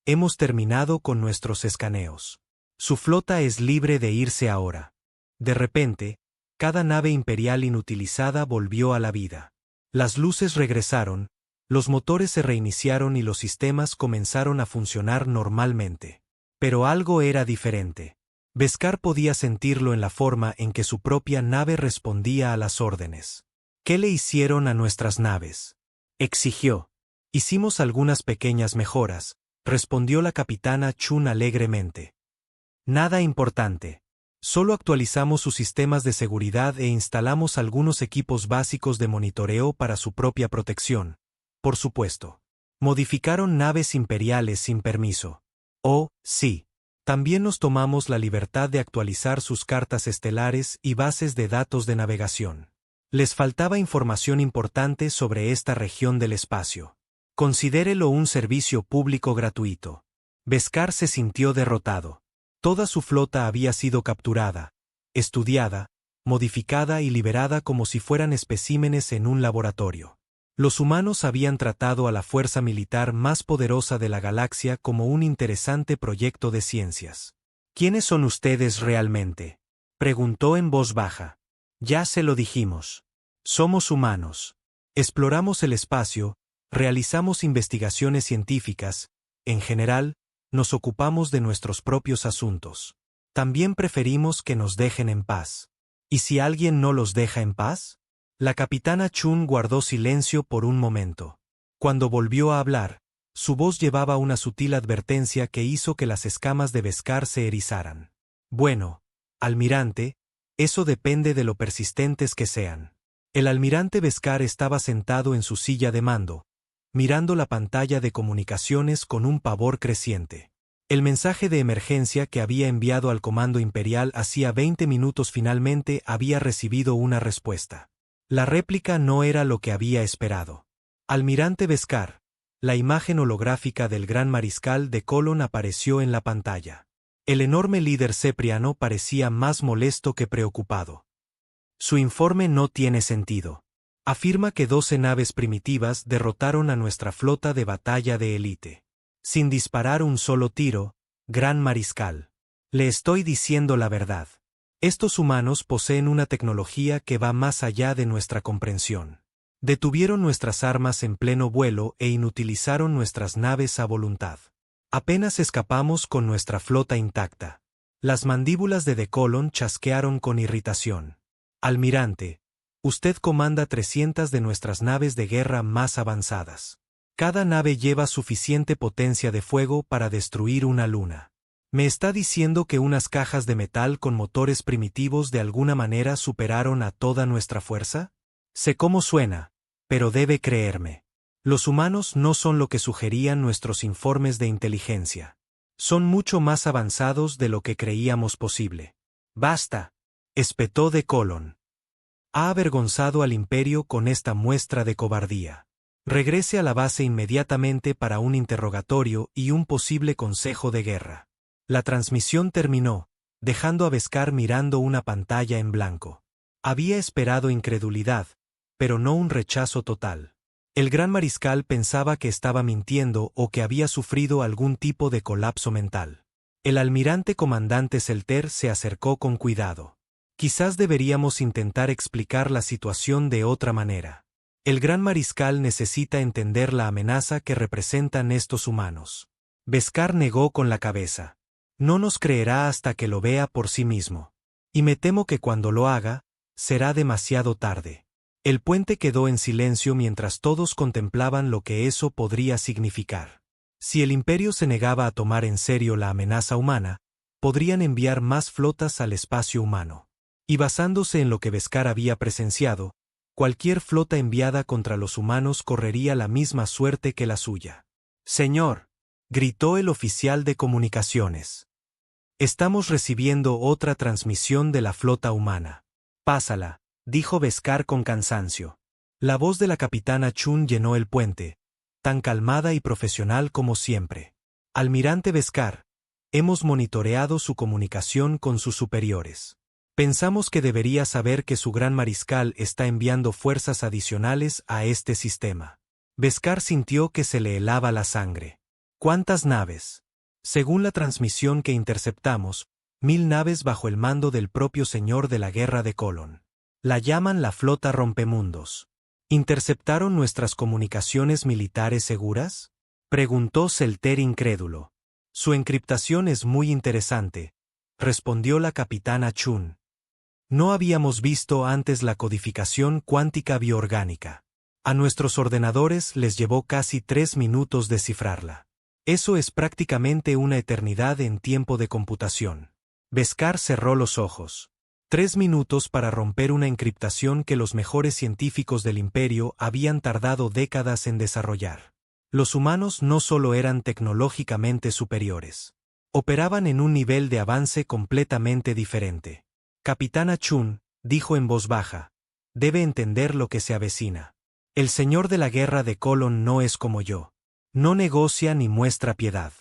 Hemos terminado con nuestros escaneos. Su flota es libre de irse ahora. De repente, cada nave imperial inutilizada volvió a la vida. Las luces regresaron, los motores se reiniciaron y los sistemas comenzaron a funcionar normalmente. Pero algo era diferente. Beskar podía sentirlo en la forma en que su propia nave respondía a las órdenes. ¿Qué le hicieron a nuestras naves?, exigió. Hicimos algunas pequeñas mejoras, respondió la capitana Chun alegremente. Nada importante. Solo actualizamos sus sistemas de seguridad e instalamos algunos equipos básicos de monitoreo para su propia protección. Por supuesto. Modificaron naves imperiales sin permiso. Oh, sí. También nos tomamos la libertad de actualizar sus cartas estelares y bases de datos de navegación. Les faltaba información importante sobre esta región del espacio. Considérelo un servicio público gratuito. Beskar se sintió derrotado. Toda su flota había sido capturada, estudiada, modificada y liberada como si fueran especímenes en un laboratorio. Los humanos habían tratado a la fuerza militar más poderosa de la galaxia como un interesante proyecto de ciencias. ¿Quiénes son ustedes realmente?, preguntó en voz baja. Ya se lo dijimos. Somos humanos. Exploramos el espacio, realizamos investigaciones científicas, en general, nos ocupamos de nuestros propios asuntos. También preferimos que nos dejen en paz. ¿Y si alguien no los deja en paz? La capitana Chun guardó silencio por un momento. Cuando volvió a hablar, su voz llevaba una sutil advertencia que hizo que las escamas de Beskar se erizaran. Bueno, almirante, eso depende de lo persistentes que sean. El almirante Beskar estaba sentado en su silla de mando, mirando la pantalla de comunicaciones con un pavor creciente. El mensaje de emergencia que había enviado al Comando Imperial hacía 20 minutos finalmente había recibido una respuesta. La réplica no era lo que había esperado. Almirante Beskar, la imagen holográfica del Gran Mariscal de Colon apareció en la pantalla. El enorme líder cepriano parecía más molesto que preocupado. Su informe no tiene sentido. Afirma que 12 naves primitivas derrotaron a nuestra flota de batalla de élite. Sin disparar un solo tiro, Gran Mariscal. Le estoy diciendo la verdad. Estos humanos poseen una tecnología que va más allá de nuestra comprensión. Detuvieron nuestras armas en pleno vuelo e inutilizaron nuestras naves a voluntad. Apenas escapamos con nuestra flota intacta. Las mandíbulas de De Colon chasquearon con irritación. Almirante, usted comanda 300 de nuestras naves de guerra más avanzadas. Cada nave lleva suficiente potencia de fuego para destruir una luna. ¿Me está diciendo que unas cajas de metal con motores primitivos de alguna manera superaron a toda nuestra fuerza? Sé cómo suena, pero debe creerme. Los humanos no son lo que sugerían nuestros informes de inteligencia. Son mucho más avanzados de lo que creíamos posible. Basta, espetó De Colon. Ha avergonzado al Imperio con esta muestra de cobardía. Regrese a la base inmediatamente para un interrogatorio y un posible consejo de guerra. La transmisión terminó, dejando a Beskar mirando una pantalla en blanco. Había esperado incredulidad, pero no un rechazo total. El Gran Mariscal pensaba que estaba mintiendo o que había sufrido algún tipo de colapso mental. El almirante comandante Selter se acercó con cuidado. Quizás deberíamos intentar explicar la situación de otra manera. El Gran Mariscal necesita entender la amenaza que representan estos humanos. Beskar negó con la cabeza. No nos creerá hasta que lo vea por sí mismo. Y me temo que cuando lo haga, será demasiado tarde. El puente quedó en silencio mientras todos contemplaban lo que eso podría significar. Si el Imperio se negaba a tomar en serio la amenaza humana, podrían enviar más flotas al espacio humano. Y basándose en lo que Beskar había presenciado, cualquier flota enviada contra los humanos correría la misma suerte que la suya. «Señor», gritó el oficial de comunicaciones. «Estamos recibiendo otra transmisión de la flota humana». «Pásala», dijo Beskar con cansancio. La voz de la capitana Chun llenó el puente, tan calmada y profesional como siempre. «Almirante Beskar, hemos monitoreado su comunicación con sus superiores. Pensamos que debería saber que su Gran Mariscal está enviando fuerzas adicionales a este sistema». Beskar sintió que se le helaba la sangre. «¿Cuántas naves?» «Según la transmisión que interceptamos, 1000 naves bajo el mando del propio señor de la guerra de Colon. La llaman la flota rompemundos». ¿Interceptaron nuestras comunicaciones militares seguras?, preguntó Selter incrédulo. «Su encriptación es muy interesante», respondió la capitana Chun. «No habíamos visto antes la codificación cuántica bioorgánica. A nuestros ordenadores les llevó casi 3 minutos descifrarla. Eso es prácticamente una eternidad en tiempo de computación». Beskar cerró los ojos. 3 minutos para romper una encriptación que los mejores científicos del Imperio habían tardado décadas en desarrollar. Los humanos no solo eran tecnológicamente superiores. Operaban en un nivel de avance completamente diferente. «Capitana Chun», dijo en voz baja, «debe entender lo que se avecina. El señor de la guerra de Colon no es como yo. No negocia ni muestra piedad.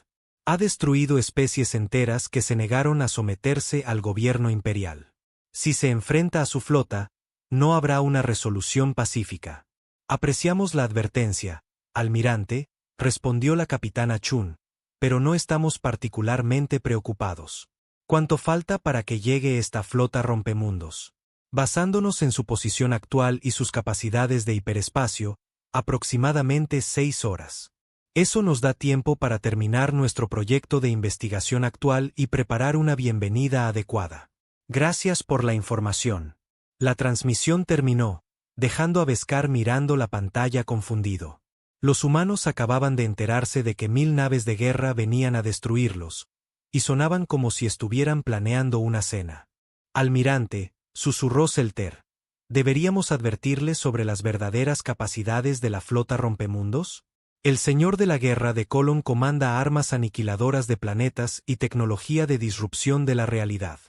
Ha destruido especies enteras que se negaron a someterse al gobierno imperial. Si se enfrenta a su flota, no habrá una resolución pacífica. Apreciamos la advertencia, almirante, respondió la capitana Chun, pero no estamos particularmente preocupados. ¿Cuánto falta para que llegue esta flota rompemundos? Basándonos en su posición actual y sus capacidades de hiperespacio, aproximadamente 6 horas. Eso nos da tiempo para terminar nuestro proyecto de investigación actual y preparar una bienvenida adecuada. Gracias por la información. La transmisión terminó, dejando a Beskar mirando la pantalla confundido. Los humanos acababan de enterarse de que 1000 naves de guerra venían a destruirlos, y sonaban como si estuvieran planeando una cena. Almirante, susurró Selter, ¿deberíamos advertirles sobre las verdaderas capacidades de la flota rompemundos? El señor de la guerra de Colon comanda armas aniquiladoras de planetas y tecnología de disrupción de la realidad.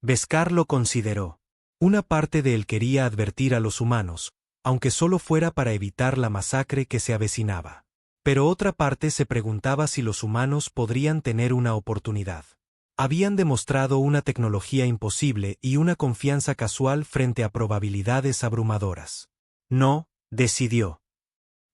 Beskar lo consideró. Una parte de él quería advertir a los humanos, aunque solo fuera para evitar la masacre que se avecinaba. Pero otra parte se preguntaba si los humanos podrían tener una oportunidad. Habían demostrado una tecnología imposible y una confianza casual frente a probabilidades abrumadoras. No, decidió.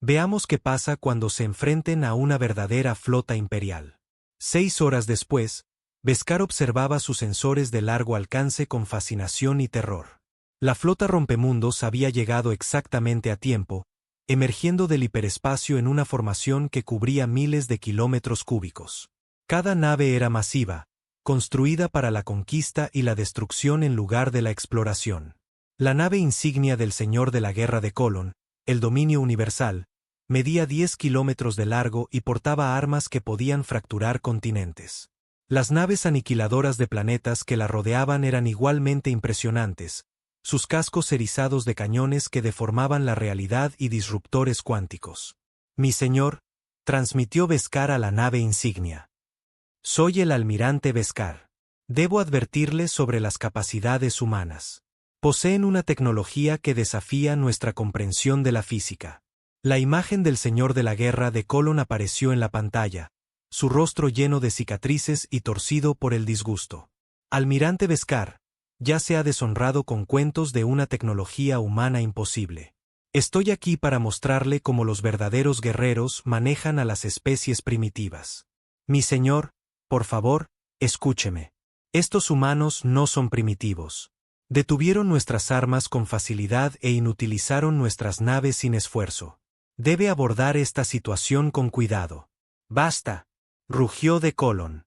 Veamos qué pasa cuando se enfrenten a una verdadera flota imperial. 6 horas después, Beskar observaba sus sensores de largo alcance con fascinación y terror. La flota rompemundos había llegado exactamente a tiempo, emergiendo del hiperespacio en una formación que cubría miles de kilómetros cúbicos. Cada nave era masiva, construida para la conquista y la destrucción en lugar de la exploración. La nave insignia del señor de la guerra de Colon, el Dominio Universal, medía 10 kilómetros de largo y portaba armas que podían fracturar continentes. Las naves aniquiladoras de planetas que la rodeaban eran igualmente impresionantes, sus cascos erizados de cañones que deformaban la realidad y disruptores cuánticos. Mi señor, transmitió Beskar a la nave insignia. Soy el almirante Beskar. Debo advertirle sobre las capacidades humanas. Poseen una tecnología que desafía nuestra comprensión de la física. La imagen del señor de la guerra de Colon apareció en la pantalla, su rostro lleno de cicatrices y torcido por el disgusto. Almirante Beskar, ya se ha deshonrado con cuentos de una tecnología humana imposible. Estoy aquí para mostrarle cómo los verdaderos guerreros manejan a las especies primitivas. Mi señor, por favor, escúcheme. Estos humanos no son primitivos. Detuvieron nuestras armas con facilidad e inutilizaron nuestras naves sin esfuerzo. Debe abordar esta situación con cuidado. Basta, rugió de Colon.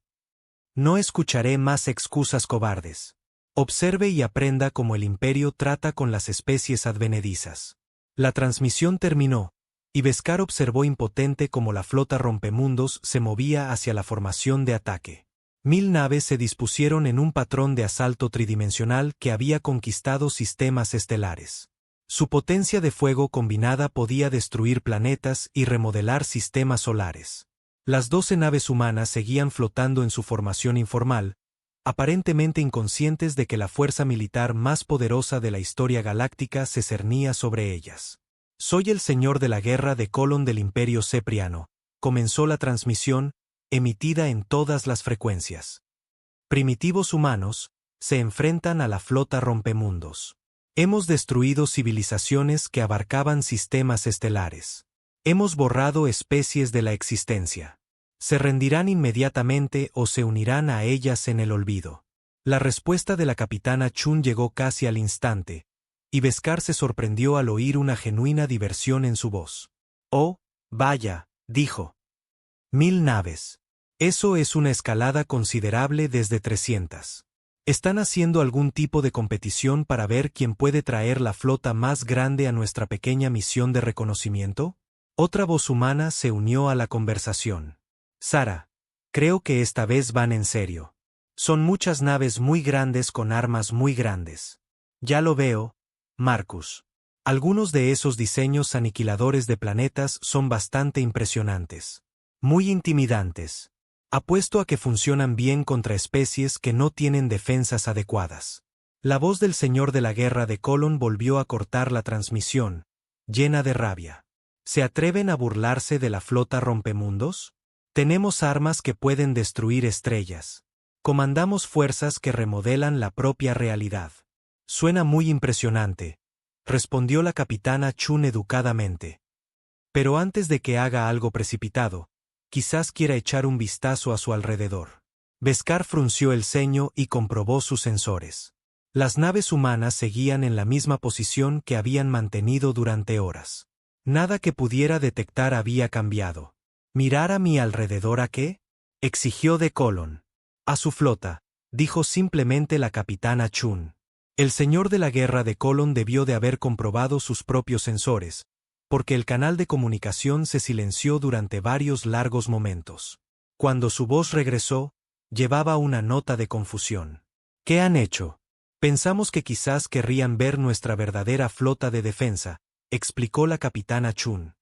No escucharé más excusas cobardes. Observe y aprenda cómo el imperio trata con las especies advenedizas. La transmisión terminó, y Beskar observó impotente cómo la flota rompemundos se movía hacia la formación de ataque. 1000 naves se dispusieron en un patrón de asalto tridimensional que había conquistado sistemas estelares. Su potencia de fuego combinada podía destruir planetas y remodelar sistemas solares. Las 12 naves humanas seguían flotando en su formación informal, aparentemente inconscientes de que la fuerza militar más poderosa de la historia galáctica se cernía sobre ellas. Soy el señor de la guerra de Colon del Imperio Cepriano, comenzó la transmisión, emitida en todas las frecuencias. Primitivos humanos, se enfrentan a la flota rompemundos. Hemos destruido civilizaciones que abarcaban sistemas estelares. Hemos borrado especies de la existencia. ¿Se rendirán inmediatamente o se unirán a ellas en el olvido? La respuesta de la capitana Chun llegó casi al instante, y Beskar se sorprendió al oír una genuina diversión en su voz. Oh, vaya, dijo. 1000 naves. Eso es una escalada considerable desde 300. ¿Están haciendo algún tipo de competición para ver quién puede traer la flota más grande a nuestra pequeña misión de reconocimiento? Otra voz humana se unió a la conversación. Sara, creo que esta vez van en serio. Son muchas naves muy grandes con armas muy grandes. Ya lo veo, Marcus. Algunos de esos diseños aniquiladores de planetas son bastante impresionantes. Muy intimidantes. Apuesto a que funcionan bien contra especies que no tienen defensas adecuadas. La voz del señor de la guerra de Colon volvió a cortar la transmisión, llena de rabia. ¿Se atreven a burlarse de la flota rompemundos? Tenemos armas que pueden destruir estrellas. Comandamos fuerzas que remodelan la propia realidad. Suena muy impresionante, respondió la capitana Chun educadamente. Pero antes de que haga algo precipitado, quizás quiera echar un vistazo a su alrededor. Beskar frunció el ceño y comprobó sus sensores. Las naves humanas seguían en la misma posición que habían mantenido durante horas. Nada que pudiera detectar había cambiado. ¿Mirar a mi alrededor a qué?, exigió de Colon. A su flota, dijo simplemente la capitana Chun. El señor de la guerra de Colon debió de haber comprobado sus propios sensores, porque el canal de comunicación se silenció durante varios largos momentos. Cuando su voz regresó, llevaba una nota de confusión. ¿Qué han hecho? Pensamos que quizás querrían ver nuestra verdadera flota de defensa, explicó la capitana Chun.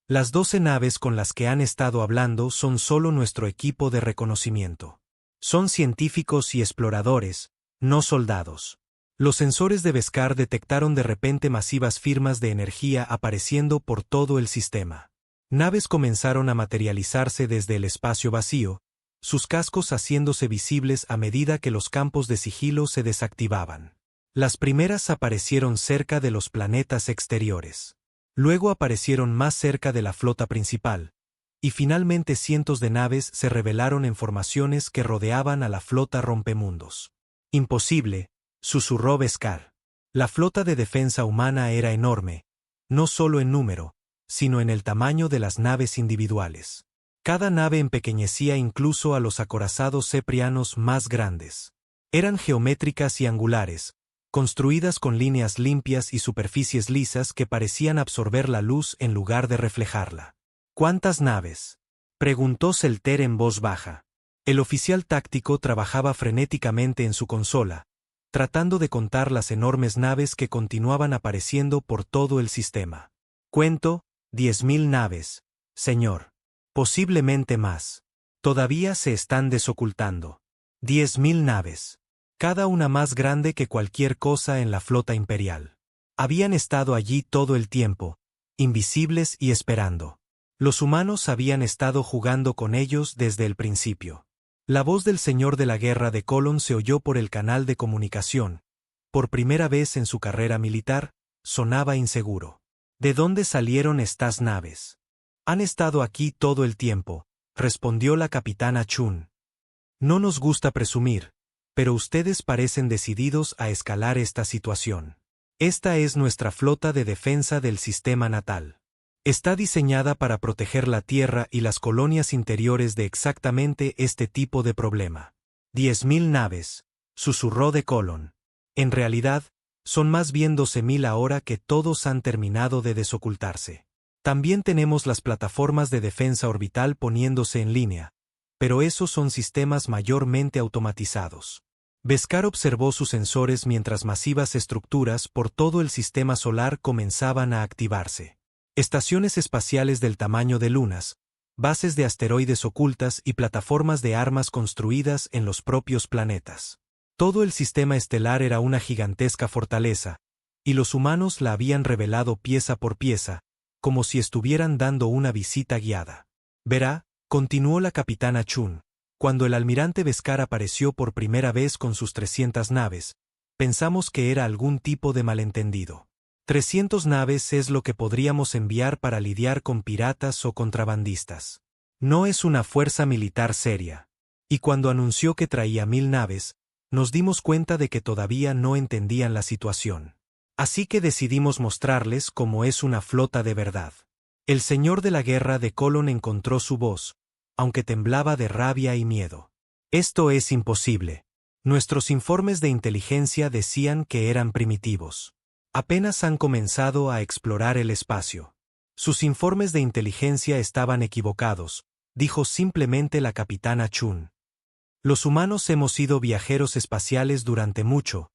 Las 12 naves con las que han estado hablando son solo nuestro equipo de reconocimiento. Son científicos y exploradores, no soldados. Los sensores de Beskar detectaron de repente masivas firmas de energía apareciendo por todo el sistema. Naves comenzaron a materializarse desde el espacio vacío, sus cascos haciéndose visibles a medida que los campos de sigilo se desactivaban. Las primeras aparecieron cerca de los planetas exteriores. Luego aparecieron más cerca de la flota principal, y finalmente cientos de naves se revelaron en formaciones que rodeaban a la flota rompemundos. Imposible, susurró Beskar. La flota de defensa humana era enorme, no solo en número, sino en el tamaño de las naves individuales. Cada nave empequeñecía incluso a los acorazados ceprianos más grandes. Eran geométricas y angulares, construidas con líneas limpias y superficies lisas que parecían absorber la luz en lugar de reflejarla. ¿Cuántas naves?, preguntó Selter en voz baja. El oficial táctico trabajaba frenéticamente en su consola, tratando de contar las enormes naves que continuaban apareciendo por todo el sistema. Cuento, 10.000 naves, señor. Posiblemente más. Todavía se están desocultando. 10.000 naves. Cada una más grande que cualquier cosa en la flota imperial. Habían estado allí todo el tiempo, invisibles y esperando. Los humanos habían estado jugando con ellos desde el principio. La voz del señor de la guerra de Colon se oyó por el canal de comunicación. Por primera vez en su carrera militar, sonaba inseguro. ¿De dónde salieron estas naves? Han estado aquí todo el tiempo, respondió la capitana Chun. No nos gusta presumir, pero ustedes parecen decididos a escalar esta situación. Esta es nuestra flota de defensa del sistema natal. Está diseñada para proteger la Tierra y las colonias interiores de exactamente este tipo de problema. 10.000 naves, susurró de Colon. En realidad, son más bien 12.000 ahora que todos han terminado de desocultarse. También tenemos las plataformas de defensa orbital poniéndose en línea, pero esos son sistemas mayormente automatizados. Beskar observó sus sensores mientras masivas estructuras por todo el sistema solar comenzaban a activarse. Estaciones espaciales del tamaño de lunas, bases de asteroides ocultas y plataformas de armas construidas en los propios planetas. Todo el sistema estelar era una gigantesca fortaleza, y los humanos la habían revelado pieza por pieza, como si estuvieran dando una visita guiada. Verá, continuó la capitana Chun, cuando el almirante Beskar apareció por primera vez con sus 300 naves, pensamos que era algún tipo de malentendido. 300 naves es lo que podríamos enviar para lidiar con piratas o contrabandistas. No es una fuerza militar seria. Y cuando anunció que traía 1.000 naves, nos dimos cuenta de que todavía no entendían la situación. Así que decidimos mostrarles cómo es una flota de verdad. El señor de la guerra de Colon encontró su voz, aunque temblaba de rabia y miedo. Esto es imposible. Nuestros informes de inteligencia decían que eran primitivos. Apenas han comenzado a explorar el espacio. Sus informes de inteligencia estaban equivocados, dijo simplemente la capitana Chun. Los humanos hemos sido viajeros espaciales durante mucho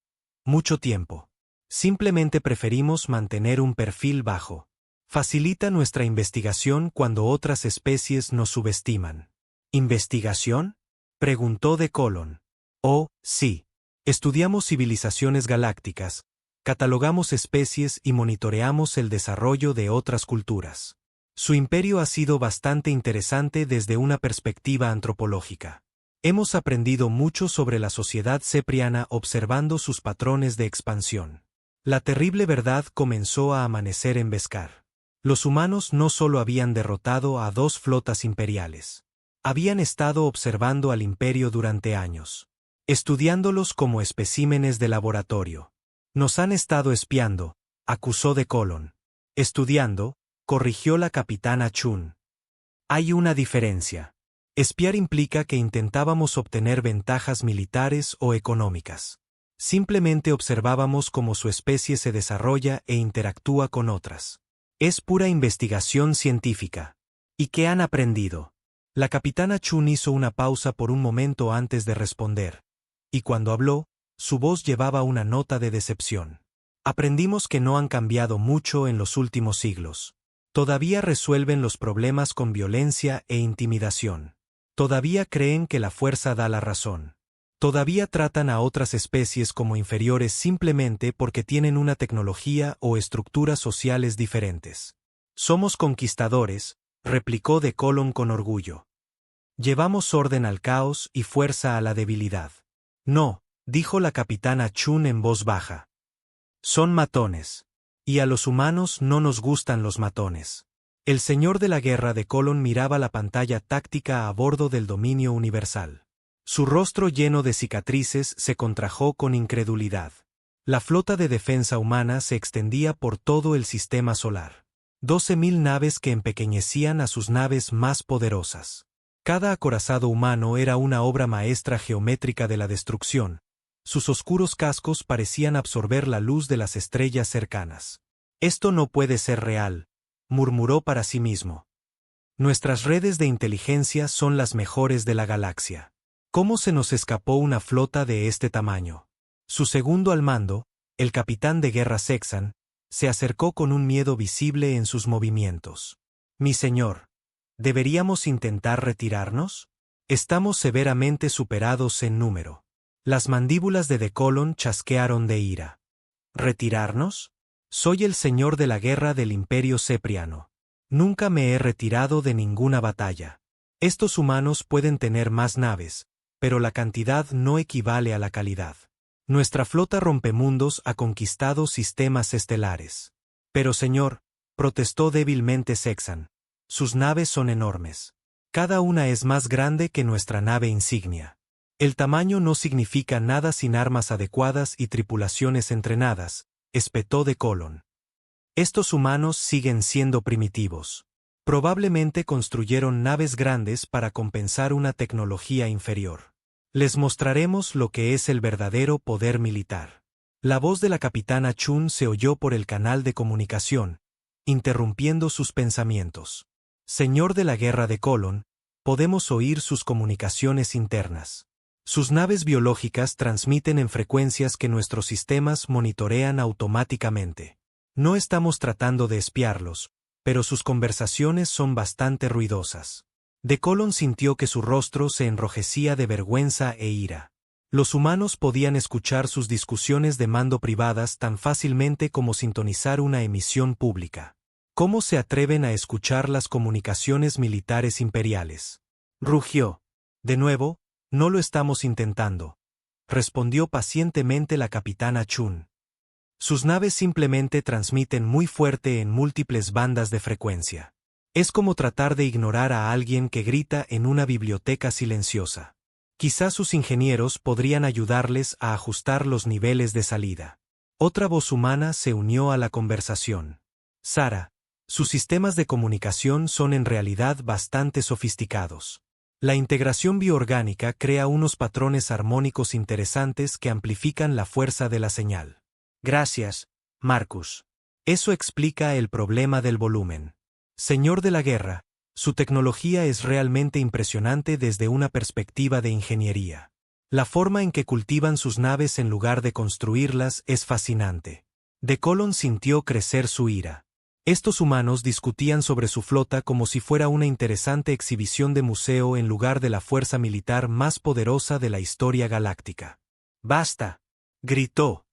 tiempo. Simplemente preferimos mantener un perfil bajo. Facilita nuestra investigación cuando otras especies nos subestiman. ¿Investigación?, preguntó de Colon. Oh, sí. Estudiamos civilizaciones galácticas, catalogamos especies y monitoreamos el desarrollo de otras culturas. Su imperio ha sido bastante interesante desde una perspectiva antropológica. Hemos aprendido mucho sobre la sociedad cepriana observando sus patrones de expansión. La terrible verdad comenzó a amanecer en Beskar. Los humanos no solo habían derrotado a 2 flotas imperiales. Habían estado observando al imperio durante años, estudiándolos como especímenes de laboratorio. Nos han estado espiando, acusó de Colon. Estudiando, corrigió la capitana Chun. Hay una diferencia. Espiar implica que intentábamos obtener ventajas militares o económicas. Simplemente observábamos cómo su especie se desarrolla e interactúa con otras. Es pura investigación científica. ¿Y qué han aprendido? La capitana Chun hizo una pausa por un momento antes de responder, y cuando habló, su voz llevaba una nota de decepción. Aprendimos que no han cambiado mucho en los últimos siglos. Todavía resuelven los problemas con violencia e intimidación. Todavía creen que la fuerza da la razón. Todavía tratan a otras especies como inferiores simplemente porque tienen una tecnología o estructuras sociales diferentes. Somos conquistadores, replicó de Colon con orgullo. Llevamos orden al caos y fuerza a la debilidad. No, dijo la capitana Chun en voz baja. Son matones. Y a los humanos no nos gustan los matones. El señor de la guerra de Colon miraba la pantalla táctica a bordo del dominio universal. Su rostro lleno de cicatrices se contrajo con incredulidad. La flota de defensa humana se extendía por todo el sistema solar. 12.000 naves que empequeñecían a sus naves más poderosas. Cada acorazado humano era una obra maestra geométrica de la destrucción. Sus oscuros cascos parecían absorber la luz de las estrellas cercanas. Esto no puede ser real, murmuró para sí mismo. Nuestras redes de inteligencia son las mejores de la galaxia. ¿Cómo se nos escapó una flota de este tamaño? Su segundo al mando, el capitán de guerra Sexan, se acercó con un miedo visible en sus movimientos. Mi señor, ¿deberíamos intentar retirarnos? Estamos severamente superados en número. Las mandíbulas de Colon chasquearon de ira. ¿Retirarnos? Soy el señor de la guerra del Imperio Cepriano. Nunca me he retirado de ninguna batalla. Estos humanos pueden tener más naves, pero la cantidad no equivale a la calidad. Nuestra flota rompemundos ha conquistado sistemas estelares. Pero señor, protestó débilmente Sexan, sus naves son enormes. Cada una es más grande que nuestra nave insignia. El tamaño no significa nada sin armas adecuadas y tripulaciones entrenadas, espetó de Colon. Estos humanos siguen siendo primitivos. Probablemente construyeron naves grandes para compensar una tecnología inferior. Les mostraremos lo que es el verdadero poder militar. La voz de la capitana Chun se oyó por el canal de comunicación, interrumpiendo sus pensamientos. Señor de la guerra de Colon, podemos oír sus comunicaciones internas. Sus naves biológicas transmiten en frecuencias que nuestros sistemas monitorean automáticamente. No estamos tratando de espiarlos, pero sus conversaciones son bastante ruidosas. De Colon sintió que su rostro se enrojecía de vergüenza e ira. Los humanos podían escuchar sus discusiones de mando privadas tan fácilmente como sintonizar una emisión pública. ¿Cómo se atreven a escuchar las comunicaciones militares imperiales? Rugió. De nuevo, no lo estamos intentando, respondió pacientemente la capitana Chun. Sus naves simplemente transmiten muy fuerte en múltiples bandas de frecuencia. Es como tratar de ignorar a alguien que grita en una biblioteca silenciosa. Quizás sus ingenieros podrían ayudarles a ajustar los niveles de salida. Otra voz humana se unió a la conversación. Sara, sus sistemas de comunicación son en realidad bastante sofisticados. La integración bioorgánica crea unos patrones armónicos interesantes que amplifican la fuerza de la señal. Gracias, Marcus. Eso explica el problema del volumen. Señor de la guerra, su tecnología es realmente impresionante desde una perspectiva de ingeniería. La forma en que cultivan sus naves en lugar de construirlas es fascinante. De Colon sintió crecer su ira. Estos humanos discutían sobre su flota como si fuera una interesante exhibición de museo en lugar de la fuerza militar más poderosa de la historia galáctica. ¡Basta!, gritó.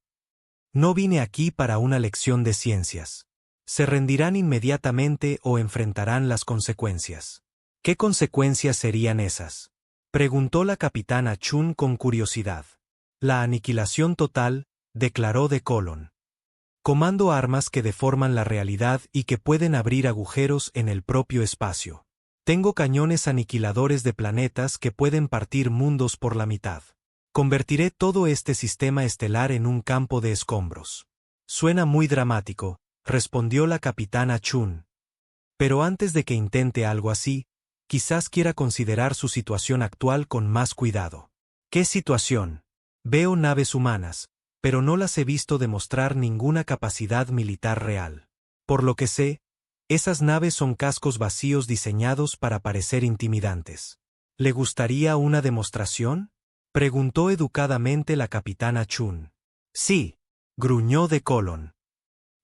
No vine aquí para una lección de ciencias. Se rendirán inmediatamente o enfrentarán las consecuencias. ¿Qué consecuencias serían esas? Preguntó la capitana Chun con curiosidad. La aniquilación total, declaró de Colon. Comando armas que deforman la realidad y que pueden abrir agujeros en el propio espacio. Tengo cañones aniquiladores de planetas que pueden partir mundos por la mitad. Convertiré todo este sistema estelar en un campo de escombros. Suena muy dramático, respondió la capitana Chun. Pero antes de que intente algo así, quizás quiera considerar su situación actual con más cuidado. ¿Qué situación? Veo naves humanas, pero no las he visto demostrar ninguna capacidad militar real. Por lo que sé, esas naves son cascos vacíos diseñados para parecer intimidantes. ¿Le gustaría una demostración? Preguntó educadamente la capitana Chun. Sí, gruñó de Colon.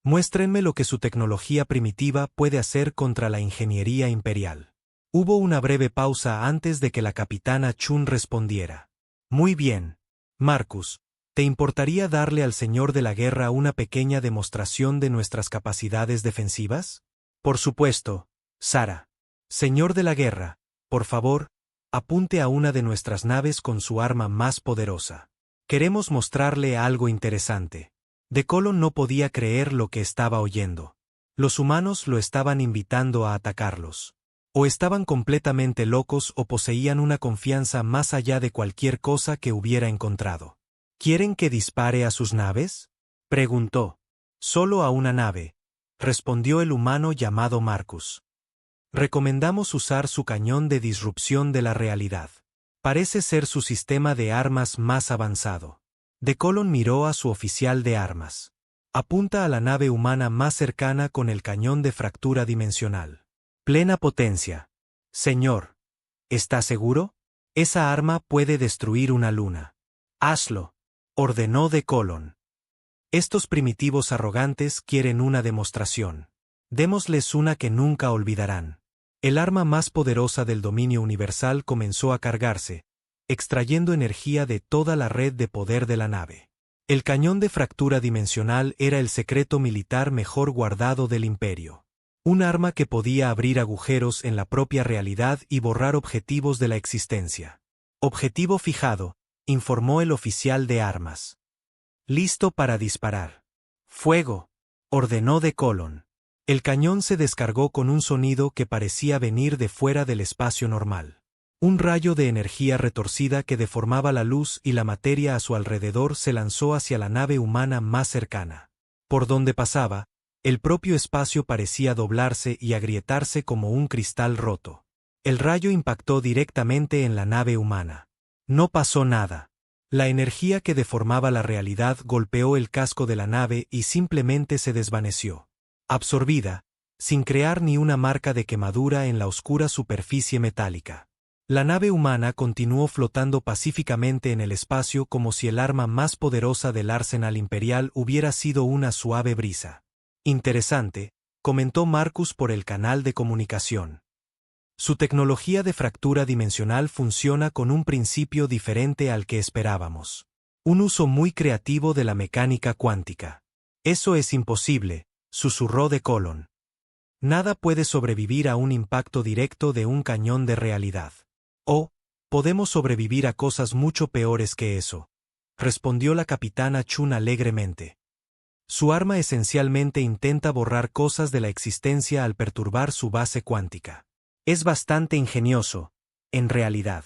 Muéstrenme lo que su tecnología primitiva puede hacer contra la ingeniería imperial. Hubo una breve pausa antes de que la capitana Chun respondiera. Muy bien. Marcus, ¿te importaría darle al señor de la guerra una pequeña demostración de nuestras capacidades defensivas? Por supuesto, Sara. Señor de la guerra, por favor, apunte a una de nuestras naves con su arma más poderosa. Queremos mostrarle algo interesante. De Colon no podía creer lo que estaba oyendo. Los humanos lo estaban invitando a atacarlos. O estaban completamente locos o poseían una confianza más allá de cualquier cosa que hubiera encontrado. ¿Quieren que dispare a sus naves? Preguntó. Solo a una nave, respondió el humano llamado Marcus. Recomendamos usar su cañón de disrupción de la realidad. Parece ser su sistema de armas más avanzado. De Colon miró a su oficial de armas. Apunta a la nave humana más cercana con el cañón de fractura dimensional. Plena potencia. Señor. ¿Está seguro? Esa arma puede destruir una luna. Hazlo, ordenó de Colon. Estos primitivos arrogantes quieren una demostración. Démosles una que nunca olvidarán. El arma más poderosa del dominio universal comenzó a cargarse, extrayendo energía de toda la red de poder de la nave. El cañón de fractura dimensional era el secreto militar mejor guardado del imperio. Un arma que podía abrir agujeros en la propia realidad y borrar objetivos de la existencia. Objetivo fijado, informó el oficial de armas. Listo para disparar. Fuego, ordenó de Colon. El cañón se descargó con un sonido que parecía venir de fuera del espacio normal. Un rayo de energía retorcida que deformaba la luz y la materia a su alrededor se lanzó hacia la nave humana más cercana. Por donde pasaba, el propio espacio parecía doblarse y agrietarse como un cristal roto. El rayo impactó directamente en la nave humana. No pasó nada. La energía que deformaba la realidad golpeó el casco de la nave y simplemente se desvaneció. Absorbida, sin crear ni una marca de quemadura en la oscura superficie metálica. La nave humana continuó flotando pacíficamente en el espacio como si el arma más poderosa del arsenal imperial hubiera sido una suave brisa. Interesante, comentó Marcus por el canal de comunicación. Su tecnología de fractura dimensional funciona con un principio diferente al que esperábamos. Un uso muy creativo de la mecánica cuántica. Eso es imposible, susurró de Colon. Nada puede sobrevivir a un impacto directo de un cañón de realidad. Oh, podemos sobrevivir a cosas mucho peores que eso, respondió la capitana Chun alegremente. Su arma esencialmente intenta borrar cosas de la existencia al perturbar su base cuántica. Es bastante ingenioso, en realidad.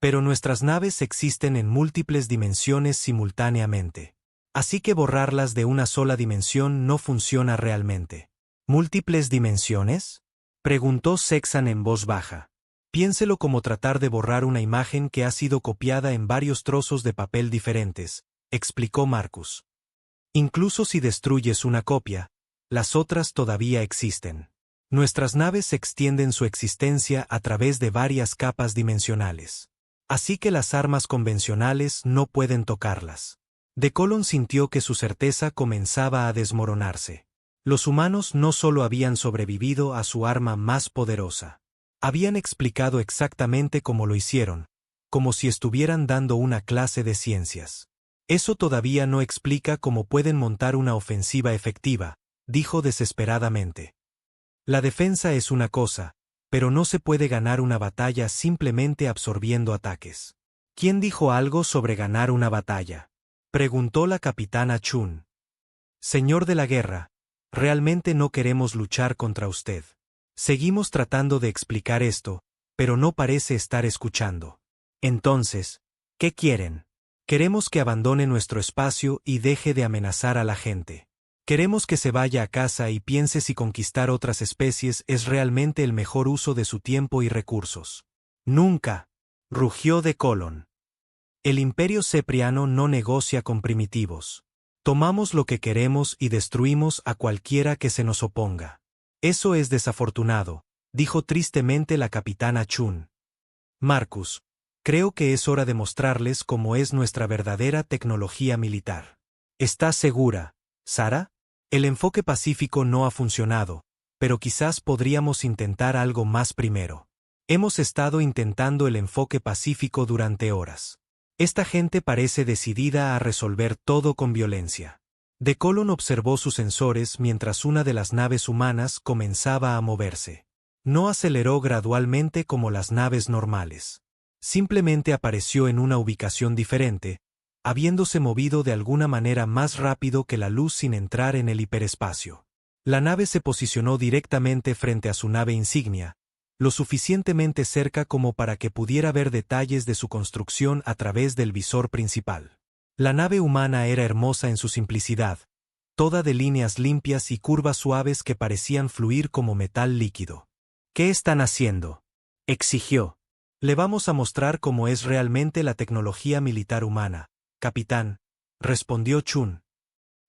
Pero nuestras naves existen en múltiples dimensiones simultáneamente. Así que borrarlas de una sola dimensión no funciona realmente. ¿Múltiples dimensiones? Preguntó Sexan en voz baja. Piénselo como tratar de borrar una imagen que ha sido copiada en varios trozos de papel diferentes, explicó Marcus. Incluso si destruyes una copia, las otras todavía existen. Nuestras naves extienden su existencia a través de varias capas dimensionales. Así que las armas convencionales no pueden tocarlas. De Colon sintió que su certeza comenzaba a desmoronarse. Los humanos no solo habían sobrevivido a su arma más poderosa. Habían explicado exactamente cómo lo hicieron, como si estuvieran dando una clase de ciencias. Eso todavía no explica cómo pueden montar una ofensiva efectiva, dijo desesperadamente. La defensa es una cosa, pero no se puede ganar una batalla simplemente absorbiendo ataques. ¿Quién dijo algo sobre ganar una batalla?, preguntó la capitana Chun. Señor de la guerra, realmente no queremos luchar contra usted. Seguimos tratando de explicar esto, pero no parece estar escuchando. Entonces, ¿qué quieren? Queremos que abandone nuestro espacio y deje de amenazar a la gente. Queremos que se vaya a casa y piense si conquistar otras especies es realmente el mejor uso de su tiempo y recursos. Nunca, rugió de Colon. El Imperio Cepriano no negocia con primitivos. Tomamos lo que queremos y destruimos a cualquiera que se nos oponga. Eso es desafortunado, dijo tristemente la capitana Chun. Marcus, creo que es hora de mostrarles cómo es nuestra verdadera tecnología militar. ¿Estás segura, Sara? El enfoque pacífico no ha funcionado, pero quizás podríamos intentar algo más primero. Hemos estado intentando el enfoque pacífico durante horas. Esta gente parece decidida a resolver todo con violencia. De Colon observó sus sensores mientras una de las naves humanas comenzaba a moverse. No aceleró gradualmente como las naves normales. Simplemente apareció en una ubicación diferente, habiéndose movido de alguna manera más rápido que la luz sin entrar en el hiperespacio. La nave se posicionó directamente frente a su nave insignia, lo suficientemente cerca como para que pudiera ver detalles de su construcción a través del visor principal. La nave humana era hermosa en su simplicidad, toda de líneas limpias y curvas suaves que parecían fluir como metal líquido. ¿Qué están haciendo?, exigió. Le vamos a mostrar cómo es realmente la tecnología militar humana, capitán, respondió Chun.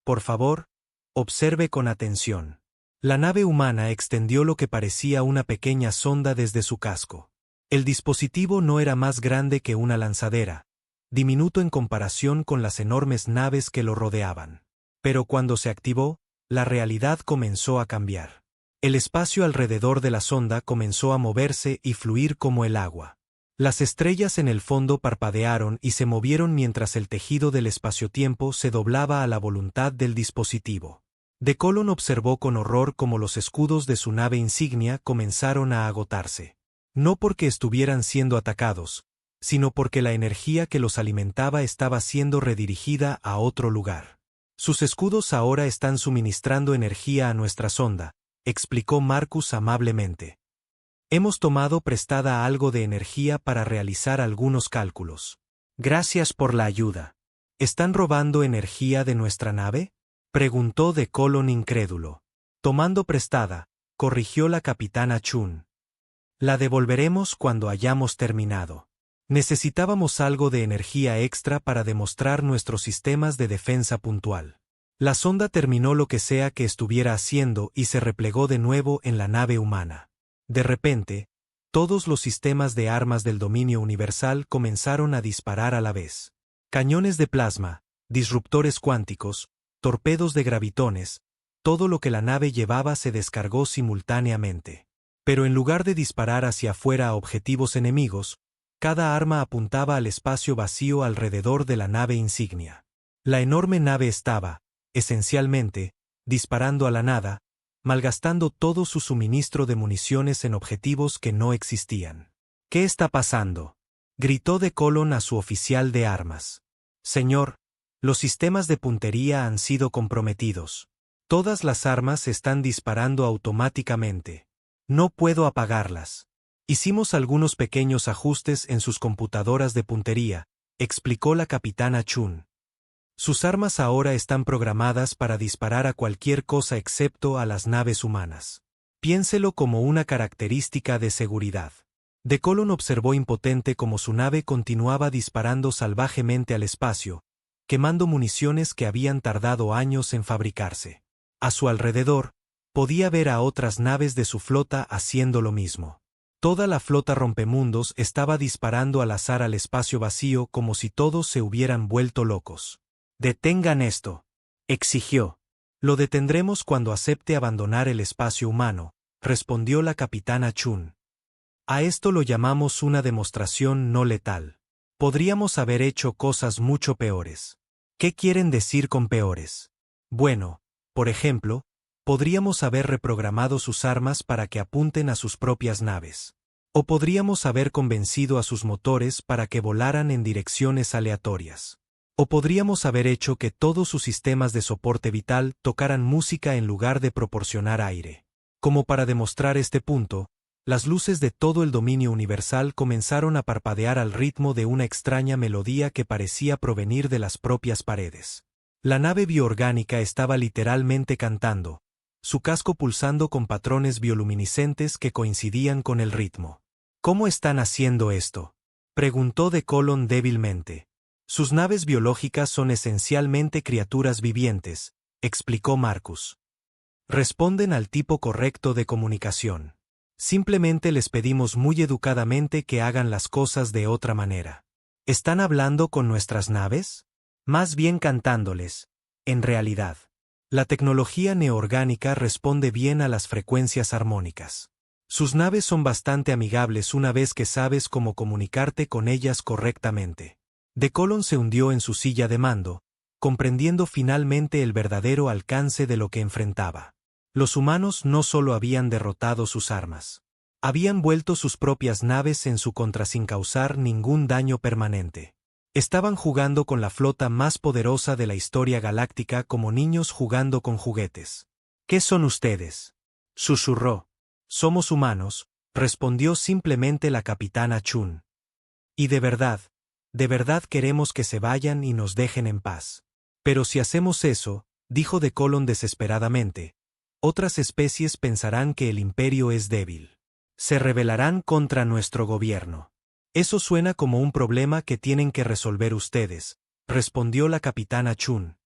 Por favor, observe con atención. La nave humana extendió lo que parecía una pequeña sonda desde su casco. El dispositivo no era más grande que una lanzadera, diminuto en comparación con las enormes naves que lo rodeaban. Pero cuando se activó, la realidad comenzó a cambiar. El espacio alrededor de la sonda comenzó a moverse y fluir como el agua. Las estrellas en el fondo parpadearon y se movieron mientras el tejido del espaciotiempo se doblaba a la voluntad del dispositivo. De Colon observó con horror cómo los escudos de su nave insignia comenzaron a agotarse. No porque estuvieran siendo atacados, sino porque la energía que los alimentaba estaba siendo redirigida a otro lugar. Sus escudos ahora están suministrando energía a nuestra sonda, explicó Marcus amablemente. Hemos tomado prestada algo de energía para realizar algunos cálculos. Gracias por la ayuda. ¿Están robando energía de nuestra nave?, preguntó de Colon incrédulo. Tomando prestada, corrigió la capitana Chun. La devolveremos cuando hayamos terminado. Necesitábamos algo de energía extra para demostrar nuestros sistemas de defensa puntual. La sonda terminó lo que sea que estuviera haciendo y se replegó de nuevo en la nave humana. De repente, todos los sistemas de armas del dominio universal comenzaron a disparar a la vez. Cañones de plasma, disruptores cuánticos, torpedos de gravitones, todo lo que la nave llevaba se descargó simultáneamente. Pero en lugar de disparar hacia afuera a objetivos enemigos, cada arma apuntaba al espacio vacío alrededor de la nave insignia. La enorme nave estaba, esencialmente, disparando a la nada, malgastando todo su suministro de municiones en objetivos que no existían. ¿Qué está pasando?, gritó de Colon a su oficial de armas. Señor, los sistemas de puntería han sido comprometidos. Todas las armas están disparando automáticamente. No puedo apagarlas. Hicimos algunos pequeños ajustes en sus computadoras de puntería, explicó la capitana Chun. Sus armas ahora están programadas para disparar a cualquier cosa excepto a las naves humanas. Piénselo como una característica de seguridad. De Colon observó impotente cómo su nave continuaba disparando salvajemente al espacio, quemando municiones que habían tardado años en fabricarse. A su alrededor, podía ver a otras naves de su flota haciendo lo mismo. Toda la flota rompemundos estaba disparando al azar al espacio vacío como si todos se hubieran vuelto locos. «Detengan esto», exigió. «Lo detendremos cuando acepte abandonar el espacio humano», respondió la capitana Chun. «A esto lo llamamos una demostración no letal. Podríamos haber hecho cosas mucho peores». «¿Qué quieren decir con peores?». «Bueno, por ejemplo, Podríamos haber reprogramado sus armas para que apunten a sus propias naves. O podríamos haber convencido a sus motores para que volaran en direcciones aleatorias. O podríamos haber hecho que todos sus sistemas de soporte vital tocaran música en lugar de proporcionar aire. Como para demostrar este punto, las luces de todo el dominio universal comenzaron a parpadear al ritmo de una extraña melodía que parecía provenir de las propias paredes. La nave bioorgánica estaba literalmente cantando, su casco pulsando con patrones bioluminiscentes que coincidían con el ritmo. ¿Cómo están haciendo esto?, preguntó de Colon débilmente. Sus naves biológicas son esencialmente criaturas vivientes, explicó Marcus. Responden al tipo correcto de comunicación. Simplemente les pedimos muy educadamente que hagan las cosas de otra manera. ¿Están hablando con nuestras naves? Más bien cantándoles, en realidad. La tecnología neoorgánica responde bien a las frecuencias armónicas. Sus naves son bastante amigables una vez que sabes cómo comunicarte con ellas correctamente. De Colon se hundió en su silla de mando, comprendiendo finalmente el verdadero alcance de lo que enfrentaba. Los humanos no solo habían derrotado sus armas. Habían vuelto sus propias naves en su contra sin causar ningún daño permanente. Estaban jugando con la flota más poderosa de la historia galáctica como niños jugando con juguetes. ¿Qué son ustedes?, susurró. Somos humanos, respondió simplemente la capitana Chun. Y de verdad queremos que se vayan y nos dejen en paz. Pero si hacemos eso, dijo de Colon desesperadamente, otras especies pensarán que el imperio es débil. Se rebelarán contra nuestro gobierno. Eso suena como un problema que tienen que resolver ustedes, respondió la capitana Chun.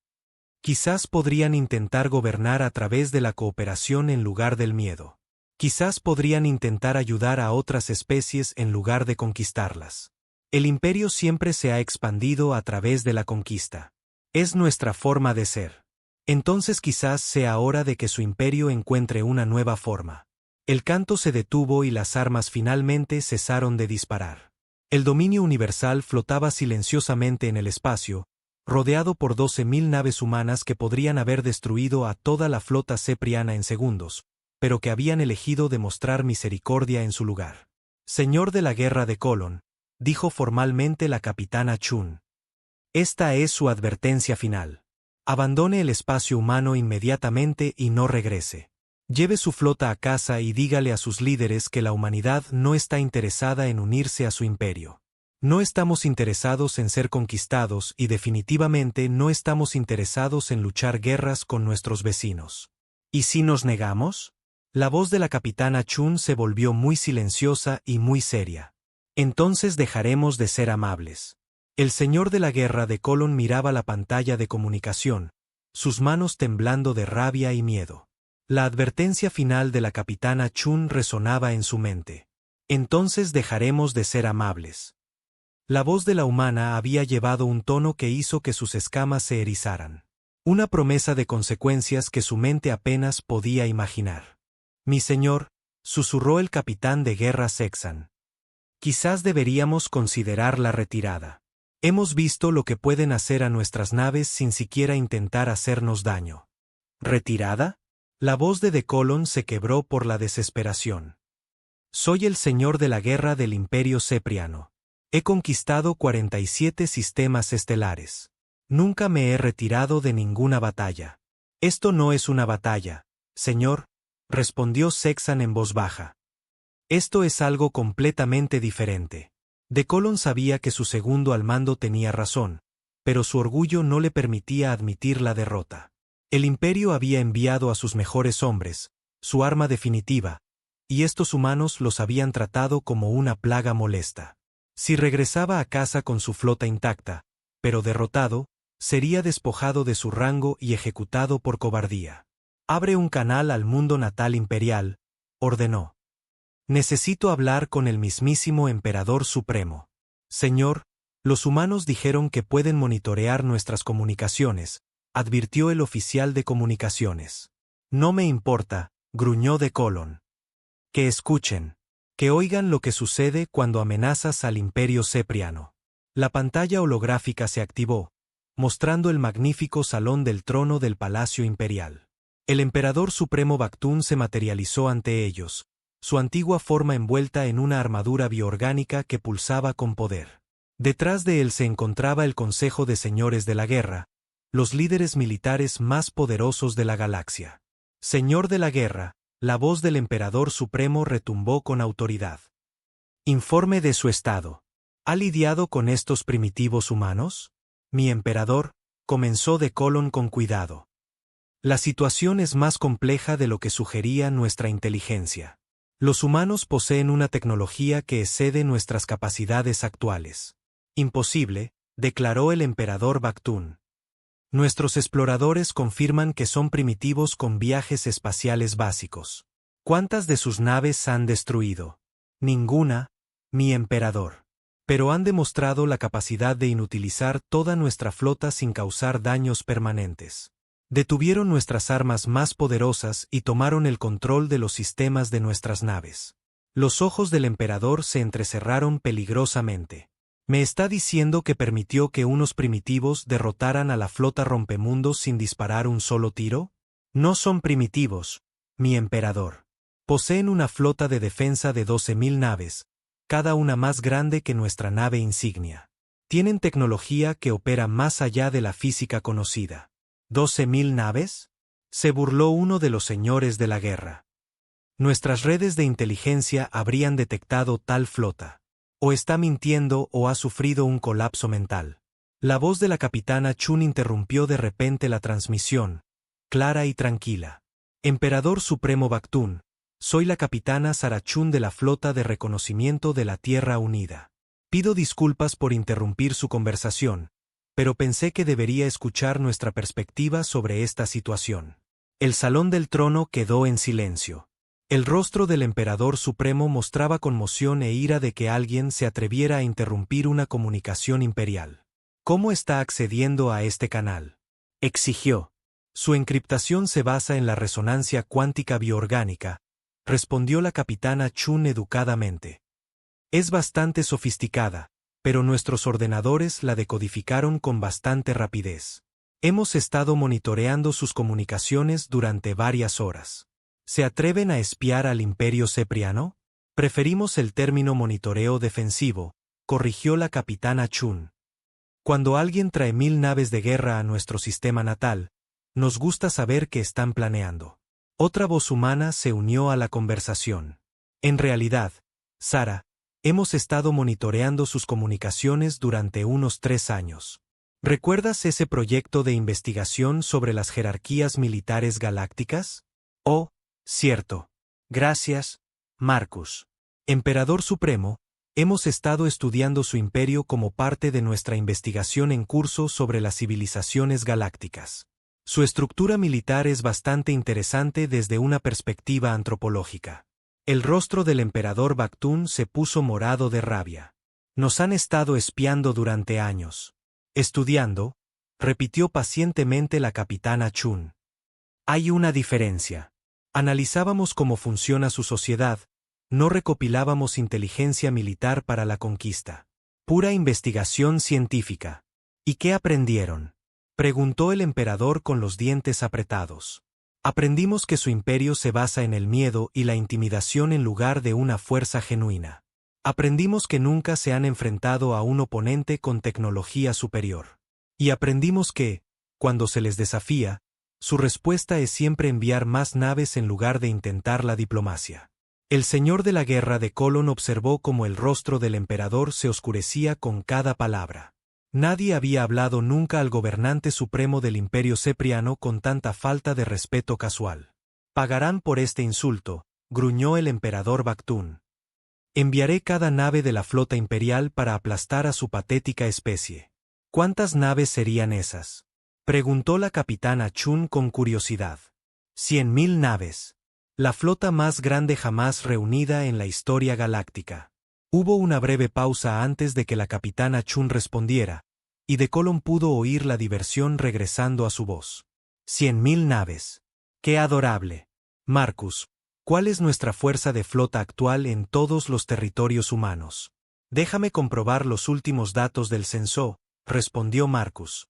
Quizás podrían intentar gobernar a través de la cooperación en lugar del miedo. Quizás podrían intentar ayudar a otras especies en lugar de conquistarlas. El imperio siempre se ha expandido a través de la conquista. Es nuestra forma de ser. Entonces quizás sea hora de que su imperio encuentre una nueva forma. El canto se detuvo y las armas finalmente cesaron de disparar. El dominio universal flotaba silenciosamente en el espacio, rodeado por 12.000 naves humanas que podrían haber destruido a toda la flota cepriana en segundos, pero que habían elegido demostrar misericordia en su lugar. Señor de la guerra de Colon, dijo formalmente la capitana Chun. Esta es su advertencia final. Abandone el espacio humano inmediatamente y no regrese. Lleve su flota a casa y dígale a sus líderes que la humanidad no está interesada en unirse a su imperio. No estamos interesados en ser conquistados y definitivamente no estamos interesados en luchar guerras con nuestros vecinos. ¿Y si nos negamos? La voz de la capitana Chun se volvió muy silenciosa y muy seria. Entonces dejaremos de ser amables. El señor de la guerra de Colon miraba la pantalla de comunicación, sus manos temblando de rabia y miedo. La advertencia final de la capitana Chun resonaba en su mente. Entonces dejaremos de ser amables. La voz de la humana había llevado un tono que hizo que sus escamas se erizaran. Una promesa de consecuencias que su mente apenas podía imaginar. Mi señor, susurró el capitán de guerra Sexan. Quizás deberíamos considerar la retirada. Hemos visto lo que pueden hacer a nuestras naves sin siquiera intentar hacernos daño. ¿Retirada? La voz de Colon se quebró por la desesperación. Soy el señor de la guerra del imperio cepriano. He conquistado 47 sistemas estelares. Nunca me he retirado de ninguna batalla. Esto no es una batalla, señor, respondió Sexan en voz baja. Esto es algo completamente diferente. De Colon sabía que su segundo al mando tenía razón, pero su orgullo no le permitía admitir la derrota. El imperio había enviado a sus mejores hombres, su arma definitiva, y estos humanos los habían tratado como una plaga molesta. Si regresaba a casa con su flota intacta, pero derrotado, sería despojado de su rango y ejecutado por cobardía. Abre un canal al mundo natal imperial, ordenó. Necesito hablar con el mismísimo Emperador Supremo. Señor, los humanos dijeron que pueden monitorear nuestras comunicaciones, advirtió el oficial de comunicaciones. No me importa, gruñó de Colon. Que escuchen. Que oigan lo que sucede cuando amenazas al imperio cepriano. La pantalla holográfica se activó, mostrando el magnífico salón del trono del Palacio Imperial. El emperador supremo Baktun se materializó ante ellos, su antigua forma envuelta en una armadura bioorgánica que pulsaba con poder. Detrás de él se encontraba el Consejo de Señores de la Guerra, los líderes militares más poderosos de la galaxia. Señor de la Guerra, la voz del emperador supremo retumbó con autoridad. Informe de su estado. ¿Ha lidiado con estos primitivos humanos? Mi emperador, comenzó de Colon con cuidado. La situación es más compleja de lo que sugería nuestra inteligencia. Los humanos poseen una tecnología que excede nuestras capacidades actuales. Imposible, declaró el emperador Baktun. Nuestros exploradores confirman que son primitivos con viajes espaciales básicos. ¿Cuántas de sus naves han destruido? Ninguna, mi emperador. Pero han demostrado la capacidad de inutilizar toda nuestra flota sin causar daños permanentes. Detuvieron nuestras armas más poderosas y tomaron el control de los sistemas de nuestras naves. Los ojos del emperador se entrecerraron peligrosamente. ¿Me está diciendo que permitió que unos primitivos derrotaran a la flota rompemundos sin disparar un solo tiro? No son primitivos, mi emperador. Poseen una flota de defensa de 12.000 naves, cada una más grande que nuestra nave insignia. Tienen tecnología que opera más allá de la física conocida. ¿12.000 naves? Se burló uno de los señores de la guerra. Nuestras redes de inteligencia habrían detectado tal flota. O está mintiendo o ha sufrido un colapso mental. La voz de la capitana Chun interrumpió de repente la transmisión, clara y tranquila. Emperador Supremo Baktun, soy la capitana Sara Chun de la Flota de Reconocimiento de la Tierra Unida. Pido disculpas por interrumpir su conversación, pero pensé que debería escuchar nuestra perspectiva sobre esta situación. El Salón del Trono quedó en silencio. El rostro del emperador supremo mostraba conmoción e ira de que alguien se atreviera a interrumpir una comunicación imperial. ¿Cómo está accediendo a este canal?, exigió. Su encriptación se basa en la resonancia cuántica bioorgánica, respondió la capitana Chun educadamente. Es bastante sofisticada, pero nuestros ordenadores la decodificaron con bastante rapidez. Hemos estado monitoreando sus comunicaciones durante varias horas. ¿Se atreven a espiar al Imperio Cepriano? Preferimos el término monitoreo defensivo, corrigió la capitana Chun. Cuando alguien trae 1000 naves de guerra a nuestro sistema natal, nos gusta saber qué están planeando. Otra voz humana se unió a la conversación. En realidad, Sara, hemos estado monitoreando sus comunicaciones durante unos 3 años. ¿Recuerdas ese proyecto de investigación sobre las jerarquías militares galácticas? Oh, cierto. Gracias, Marcus. Emperador Supremo, hemos estado estudiando su imperio como parte de nuestra investigación en curso sobre las civilizaciones galácticas. Su estructura militar es bastante interesante desde una perspectiva antropológica. El rostro del emperador Baktun se puso morado de rabia. Nos han estado espiando durante años. Estudiando, repitió pacientemente la capitana Chun. Hay una diferencia. Analizábamos cómo funciona su sociedad, no recopilábamos inteligencia militar para la conquista. Pura investigación científica. ¿Y qué aprendieron?, preguntó el emperador con los dientes apretados. Aprendimos que su imperio se basa en el miedo y la intimidación en lugar de una fuerza genuina. Aprendimos que nunca se han enfrentado a un oponente con tecnología superior. Y aprendimos que, cuando se les desafía, su respuesta es siempre enviar más naves en lugar de intentar la diplomacia. El señor de la guerra de Colon observó cómo el rostro del emperador se oscurecía con cada palabra. Nadie había hablado nunca al gobernante supremo del Imperio Cepriano con tanta falta de respeto casual. Pagarán por este insulto, gruñó el emperador Baktun. Enviaré cada nave de la flota imperial para aplastar a su patética especie. ¿Cuántas naves serían esas?, preguntó la capitana Chun con curiosidad. 100.000 naves. La flota más grande jamás reunida en la historia galáctica. Hubo una breve pausa antes de que la capitana Chun respondiera, y de Colon pudo oír la diversión regresando a su voz. 100.000 naves. ¡Qué adorable! Marcus, ¿cuál es nuestra fuerza de flota actual en todos los territorios humanos? Déjame comprobar los últimos datos del censo, respondió Marcus.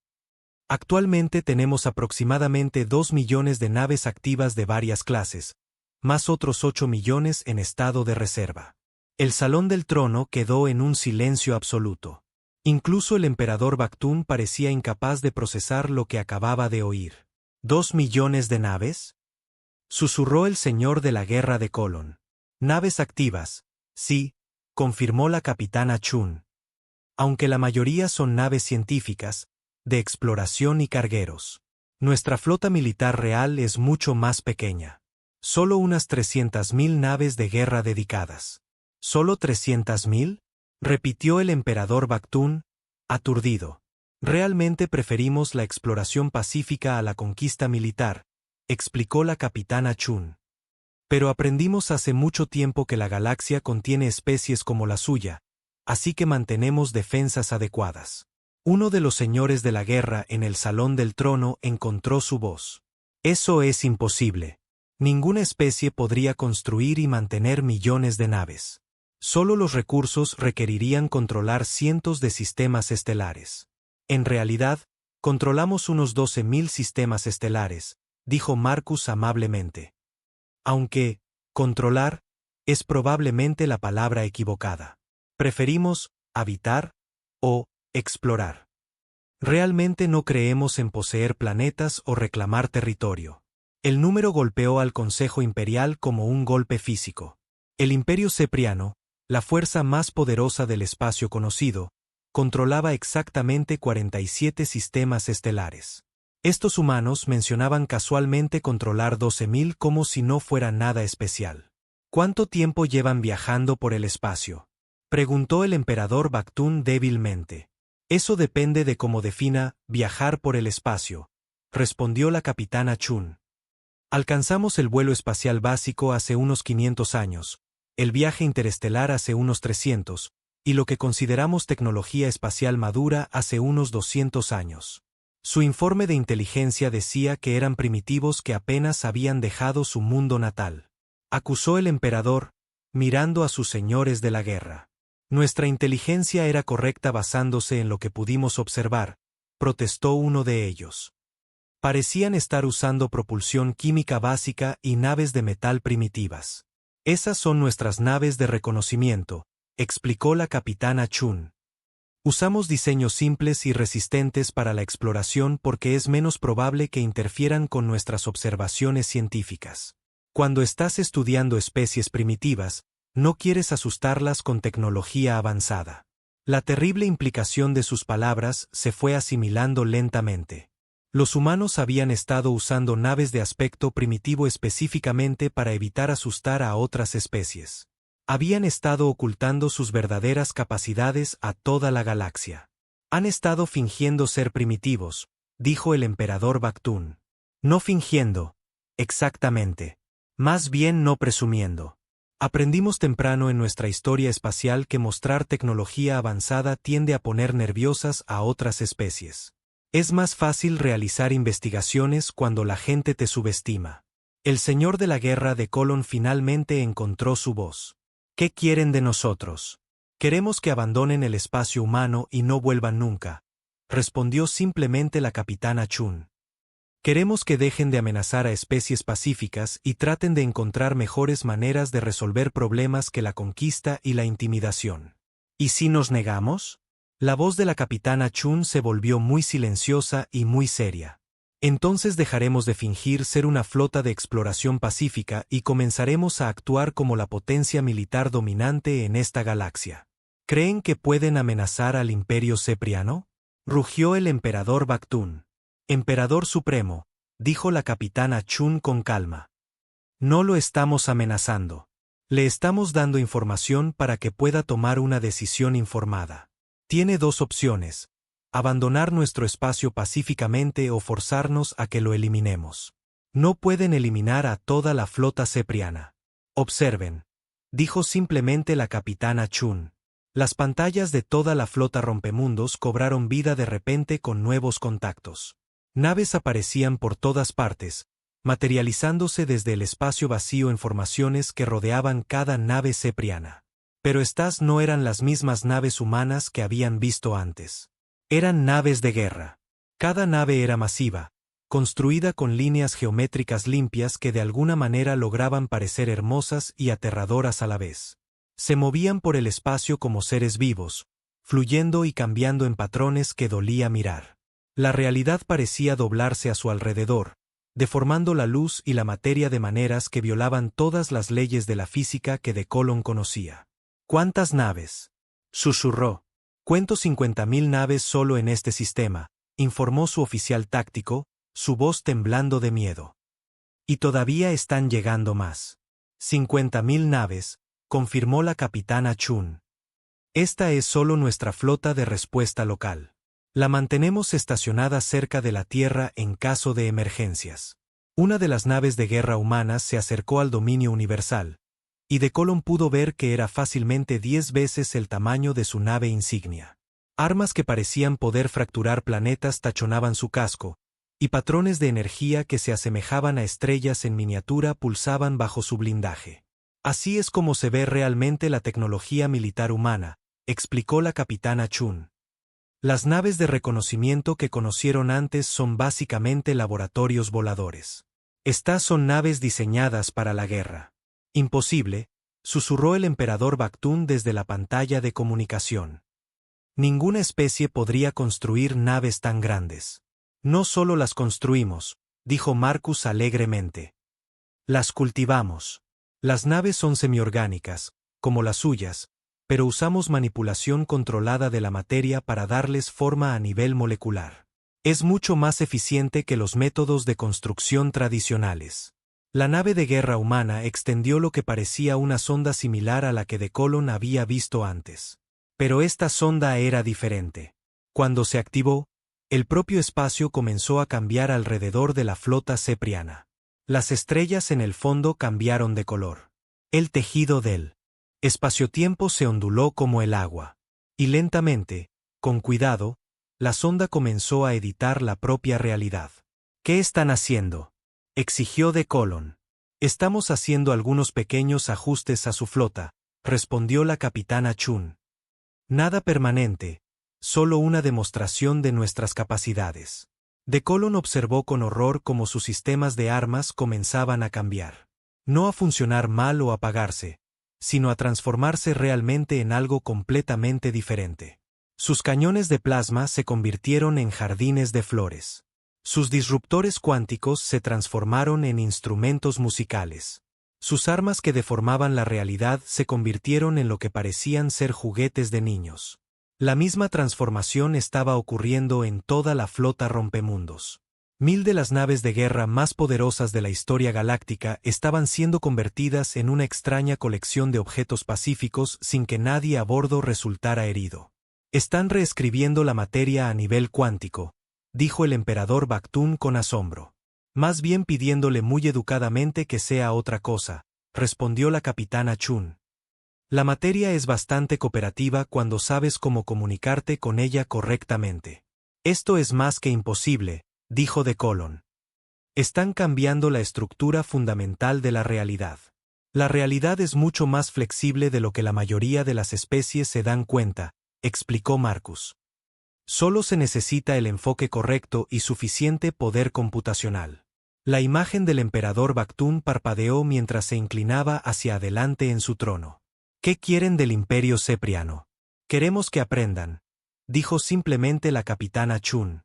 Actualmente tenemos aproximadamente 2 millones de naves activas de varias clases, más otros 8 millones en estado de reserva. El Salón del Trono quedó en un silencio absoluto. Incluso el emperador Baktun parecía incapaz de procesar lo que acababa de oír. ¿2 millones de naves? Susurró el señor de la guerra de Colon. Naves activas, sí, confirmó la capitana Chun. Aunque la mayoría son naves científicas, de exploración y cargueros. Nuestra flota militar real es mucho más pequeña. Solo unas 300.000 naves de guerra dedicadas. ¿Solo 300.000? Repitió el emperador Baktun, aturdido. Realmente preferimos la exploración pacífica a la conquista militar, explicó la capitana Chun. Pero aprendimos hace mucho tiempo que la galaxia contiene especies como la suya, así que mantenemos defensas adecuadas. Uno de los señores de la guerra en el Salón del Trono encontró su voz. Eso es imposible. Ninguna especie podría construir y mantener millones de naves. Solo los recursos requerirían controlar cientos de sistemas estelares. En realidad, controlamos unos 12.000 sistemas estelares, dijo Marcus amablemente. Aunque, controlar, es probablemente la palabra equivocada. Preferimos, habitar, o, explorar. Realmente no creemos en poseer planetas o reclamar territorio. El número golpeó al Consejo Imperial como un golpe físico. El Imperio Cepriano, la fuerza más poderosa del espacio conocido, controlaba exactamente 47 sistemas estelares. Estos humanos mencionaban casualmente controlar 12.000 como si no fuera nada especial. ¿Cuánto tiempo llevan viajando por el espacio?, preguntó el emperador Baktun débilmente. Eso depende de cómo defina viajar por el espacio, respondió la capitana Chun. Alcanzamos el vuelo espacial básico hace unos 500 años, el viaje interestelar hace unos 300, y lo que consideramos tecnología espacial madura hace unos 200 años. Su informe de inteligencia decía que eran primitivos que apenas habían dejado su mundo natal. Acusó el emperador, mirando a sus señores de la guerra. Nuestra inteligencia era correcta basándose en lo que pudimos observar, protestó uno de ellos. Parecían estar usando propulsión química básica y naves de metal primitivas. Esas son nuestras naves de reconocimiento, explicó la capitana Chun. Usamos diseños simples y resistentes para la exploración porque es menos probable que interfieran con nuestras observaciones científicas. Cuando estás estudiando especies primitivas, no quieres asustarlas con tecnología avanzada. La terrible implicación de sus palabras se fue asimilando lentamente. Los humanos habían estado usando naves de aspecto primitivo específicamente para evitar asustar a otras especies. Habían estado ocultando sus verdaderas capacidades a toda la galaxia. Han estado fingiendo ser primitivos, dijo el emperador Baktun. No fingiendo, exactamente. Más bien no presumiendo. Aprendimos temprano en nuestra historia espacial que mostrar tecnología avanzada tiende a poner nerviosas a otras especies. Es más fácil realizar investigaciones cuando la gente te subestima. El señor de la guerra de Colon finalmente encontró su voz. ¿Qué quieren de nosotros? Queremos que abandonen el espacio humano y no vuelvan nunca, respondió simplemente la capitana Chun. Queremos que dejen de amenazar a especies pacíficas y traten de encontrar mejores maneras de resolver problemas que la conquista y la intimidación. ¿Y si nos negamos? La voz de la capitana Chun se volvió muy silenciosa y muy seria. Entonces dejaremos de fingir ser una flota de exploración pacífica y comenzaremos a actuar como la potencia militar dominante en esta galaxia. ¿Creen que pueden amenazar al Imperio Cepriano?, rugió el emperador Baktun. Emperador Supremo, dijo la capitana Chun con calma. No lo estamos amenazando. Le estamos dando información para que pueda tomar una decisión informada. Tiene dos opciones: abandonar nuestro espacio pacíficamente o forzarnos a que lo eliminemos. No pueden eliminar a toda la flota cepriana. Observen, dijo simplemente la capitana Chun. Las pantallas de toda la flota rompemundos cobraron vida de repente con nuevos contactos. Naves aparecían por todas partes, materializándose desde el espacio vacío en formaciones que rodeaban cada nave cepriana. Pero estas no eran las mismas naves humanas que habían visto antes. Eran naves de guerra. Cada nave era masiva, construida con líneas geométricas limpias que de alguna manera lograban parecer hermosas y aterradoras a la vez. Se movían por el espacio como seres vivos, fluyendo y cambiando en patrones que dolía mirar. La realidad parecía doblarse a su alrededor, deformando la luz y la materia de maneras que violaban todas las leyes de la física que de Colon conocía. ¿Cuántas naves?, susurró. Cuento 50.000 naves solo en este sistema, informó su oficial táctico, su voz temblando de miedo. Y todavía están llegando más. 50.000 naves, confirmó la capitana Chun. Esta es solo nuestra flota de respuesta local. La mantenemos estacionada cerca de la Tierra en caso de emergencias. Una de las naves de guerra humanas se acercó al dominio universal, y de Colon pudo ver que era fácilmente 10 veces el tamaño de su nave insignia. Armas que parecían poder fracturar planetas tachonaban su casco, y patrones de energía que se asemejaban a estrellas en miniatura pulsaban bajo su blindaje. Así es como se ve realmente la tecnología militar humana, explicó la capitana Chun. Las naves de reconocimiento que conocieron antes son básicamente laboratorios voladores. Estas son naves diseñadas para la guerra. Imposible, susurró el emperador Baktun desde la pantalla de comunicación. Ninguna especie podría construir naves tan grandes. No solo las construimos, dijo Marcus alegremente. Las cultivamos. Las naves son semiorgánicas, como las suyas, pero usamos manipulación controlada de la materia para darles forma a nivel molecular. Es mucho más eficiente que los métodos de construcción tradicionales. La nave de guerra humana extendió lo que parecía una sonda similar a la que de Colon había visto antes. Pero esta sonda era diferente. Cuando se activó, el propio espacio comenzó a cambiar alrededor de la flota cepriana. Las estrellas en el fondo cambiaron de color. El tejido del espaciotiempo se onduló como el agua. Y lentamente, con cuidado, la sonda comenzó a editar la propia realidad. ¿Qué están haciendo?, exigió de Colon. Estamos haciendo algunos pequeños ajustes a su flota, respondió la capitana Chun. Nada permanente, solo una demostración de nuestras capacidades. De Colon observó con horror cómo sus sistemas de armas comenzaban a cambiar. No a funcionar mal o apagarse, sino a transformarse realmente en algo completamente diferente. Sus cañones de plasma se convirtieron en jardines de flores. Sus disruptores cuánticos se transformaron en instrumentos musicales. Sus armas que deformaban la realidad se convirtieron en lo que parecían ser juguetes de niños. La misma transformación estaba ocurriendo en toda la flota rompemundos. 1000 de las naves de guerra más poderosas de la historia galáctica estaban siendo convertidas en una extraña colección de objetos pacíficos sin que nadie a bordo resultara herido. Están reescribiendo la materia a nivel cuántico, dijo el emperador Baktun con asombro. Más bien pidiéndole muy educadamente que sea otra cosa, respondió la capitana Chun. La materia es bastante cooperativa cuando sabes cómo comunicarte con ella correctamente. Esto es más que imposible, dijo de Colon. Están cambiando la estructura fundamental de la realidad. La realidad es mucho más flexible de lo que la mayoría de las especies se dan cuenta, explicó Marcus. Solo se necesita el enfoque correcto y suficiente poder computacional. La imagen del emperador Baktun parpadeó mientras se inclinaba hacia adelante en su trono. ¿Qué quieren del imperio cepriano? Queremos que aprendan, dijo simplemente la capitana Chun.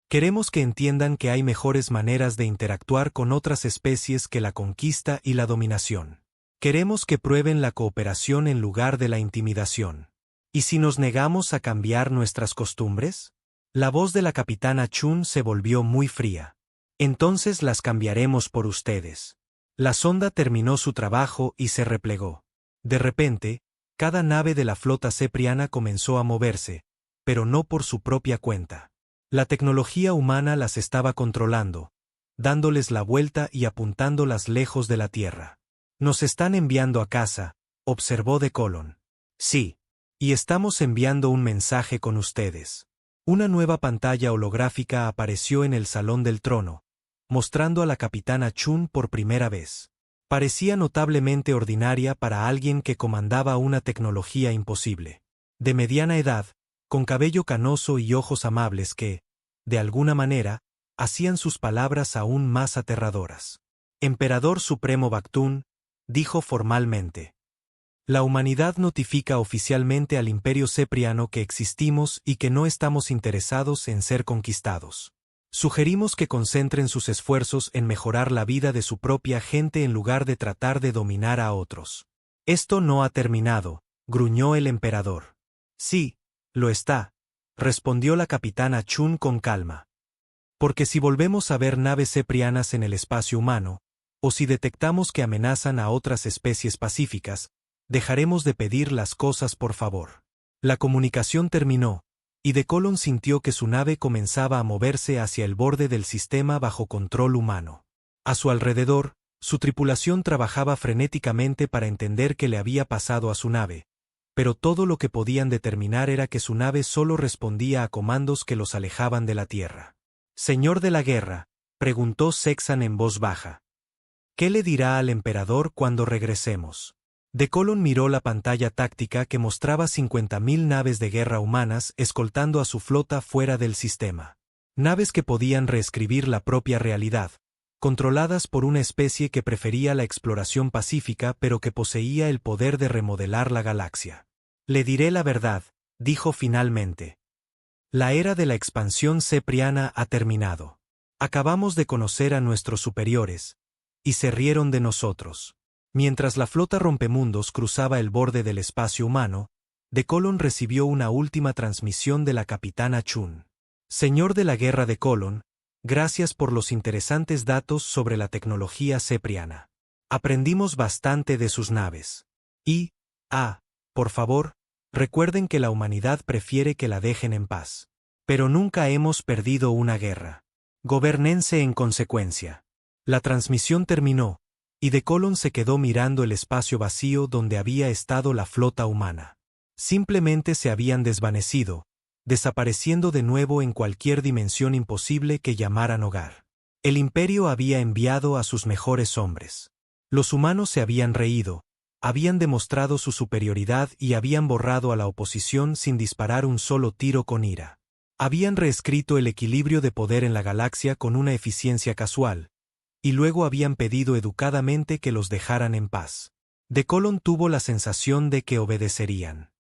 Queremos que entiendan que hay mejores maneras de interactuar con otras especies que la conquista y la dominación. Queremos que prueben la cooperación en lugar de la intimidación. ¿Y si nos negamos a cambiar nuestras costumbres? La voz de la capitana Chun se volvió muy fría. Entonces las cambiaremos por ustedes. La sonda terminó su trabajo y se replegó. De repente, cada nave de la flota cepriana comenzó a moverse, pero no por su propia cuenta. La tecnología humana las estaba controlando, dándoles la vuelta y apuntándolas lejos de la Tierra. Nos están enviando a casa, observó de Colon. Sí. Y estamos enviando un mensaje con ustedes. Una nueva pantalla holográfica apareció en el salón del trono, mostrando a la capitana Chun por primera vez. Parecía notablemente ordinaria para alguien que comandaba una tecnología imposible. De mediana edad, con cabello canoso y ojos amables que, de alguna manera, hacían sus palabras aún más aterradoras. Emperador Supremo Bactún, dijo formalmente. La humanidad notifica oficialmente al Imperio Cepriano que existimos y que no estamos interesados en ser conquistados. Sugerimos que concentren sus esfuerzos en mejorar la vida de su propia gente en lugar de tratar de dominar a otros. Esto no ha terminado, gruñó el emperador. Sí, lo está, respondió la capitana Chun con calma. Porque si volvemos a ver naves ceprianas en el espacio humano, o si detectamos que amenazan a otras especies pacíficas, dejaremos de pedir las cosas por favor. La comunicación terminó, y De Colon sintió que su nave comenzaba a moverse hacia el borde del sistema bajo control humano. A su alrededor, su tripulación trabajaba frenéticamente para entender qué le había pasado a su nave, pero todo lo que podían determinar era que su nave solo respondía a comandos que los alejaban de la Tierra. «Señor de la guerra», preguntó Sexan en voz baja. «¿Qué le dirá al emperador cuando regresemos?» De Colon miró la pantalla táctica que mostraba 50.000 naves de guerra humanas escoltando a su flota fuera del sistema. Naves que podían reescribir la propia realidad, controladas por una especie que prefería la exploración pacífica pero que poseía el poder de remodelar la galaxia. «Le diré la verdad», dijo finalmente. «La era de la expansión cepriana ha terminado. Acabamos de conocer a nuestros superiores, y se rieron de nosotros». Mientras la flota rompemundos cruzaba el borde del espacio humano, De Colon recibió una última transmisión de la capitana Chun. «Señor de la guerra De Colon, gracias por los interesantes datos sobre la tecnología cepriana. Aprendimos bastante de sus naves. Y, por favor, recuerden que la humanidad prefiere que la dejen en paz. Pero nunca hemos perdido una guerra. Gobernense en consecuencia». La transmisión terminó, y De Colon se quedó mirando el espacio vacío donde había estado la flota humana. Simplemente se habían desvanecido, desapareciendo de nuevo en cualquier dimensión imposible que llamaran hogar. El imperio había enviado a sus mejores hombres. Los humanos se habían reído, habían demostrado su superioridad y habían borrado a la oposición sin disparar un solo tiro con ira. Habían reescrito el equilibrio de poder en la galaxia con una eficiencia casual, y luego habían pedido educadamente que los dejaran en paz. De Colon tuvo la sensación de que obedecerían.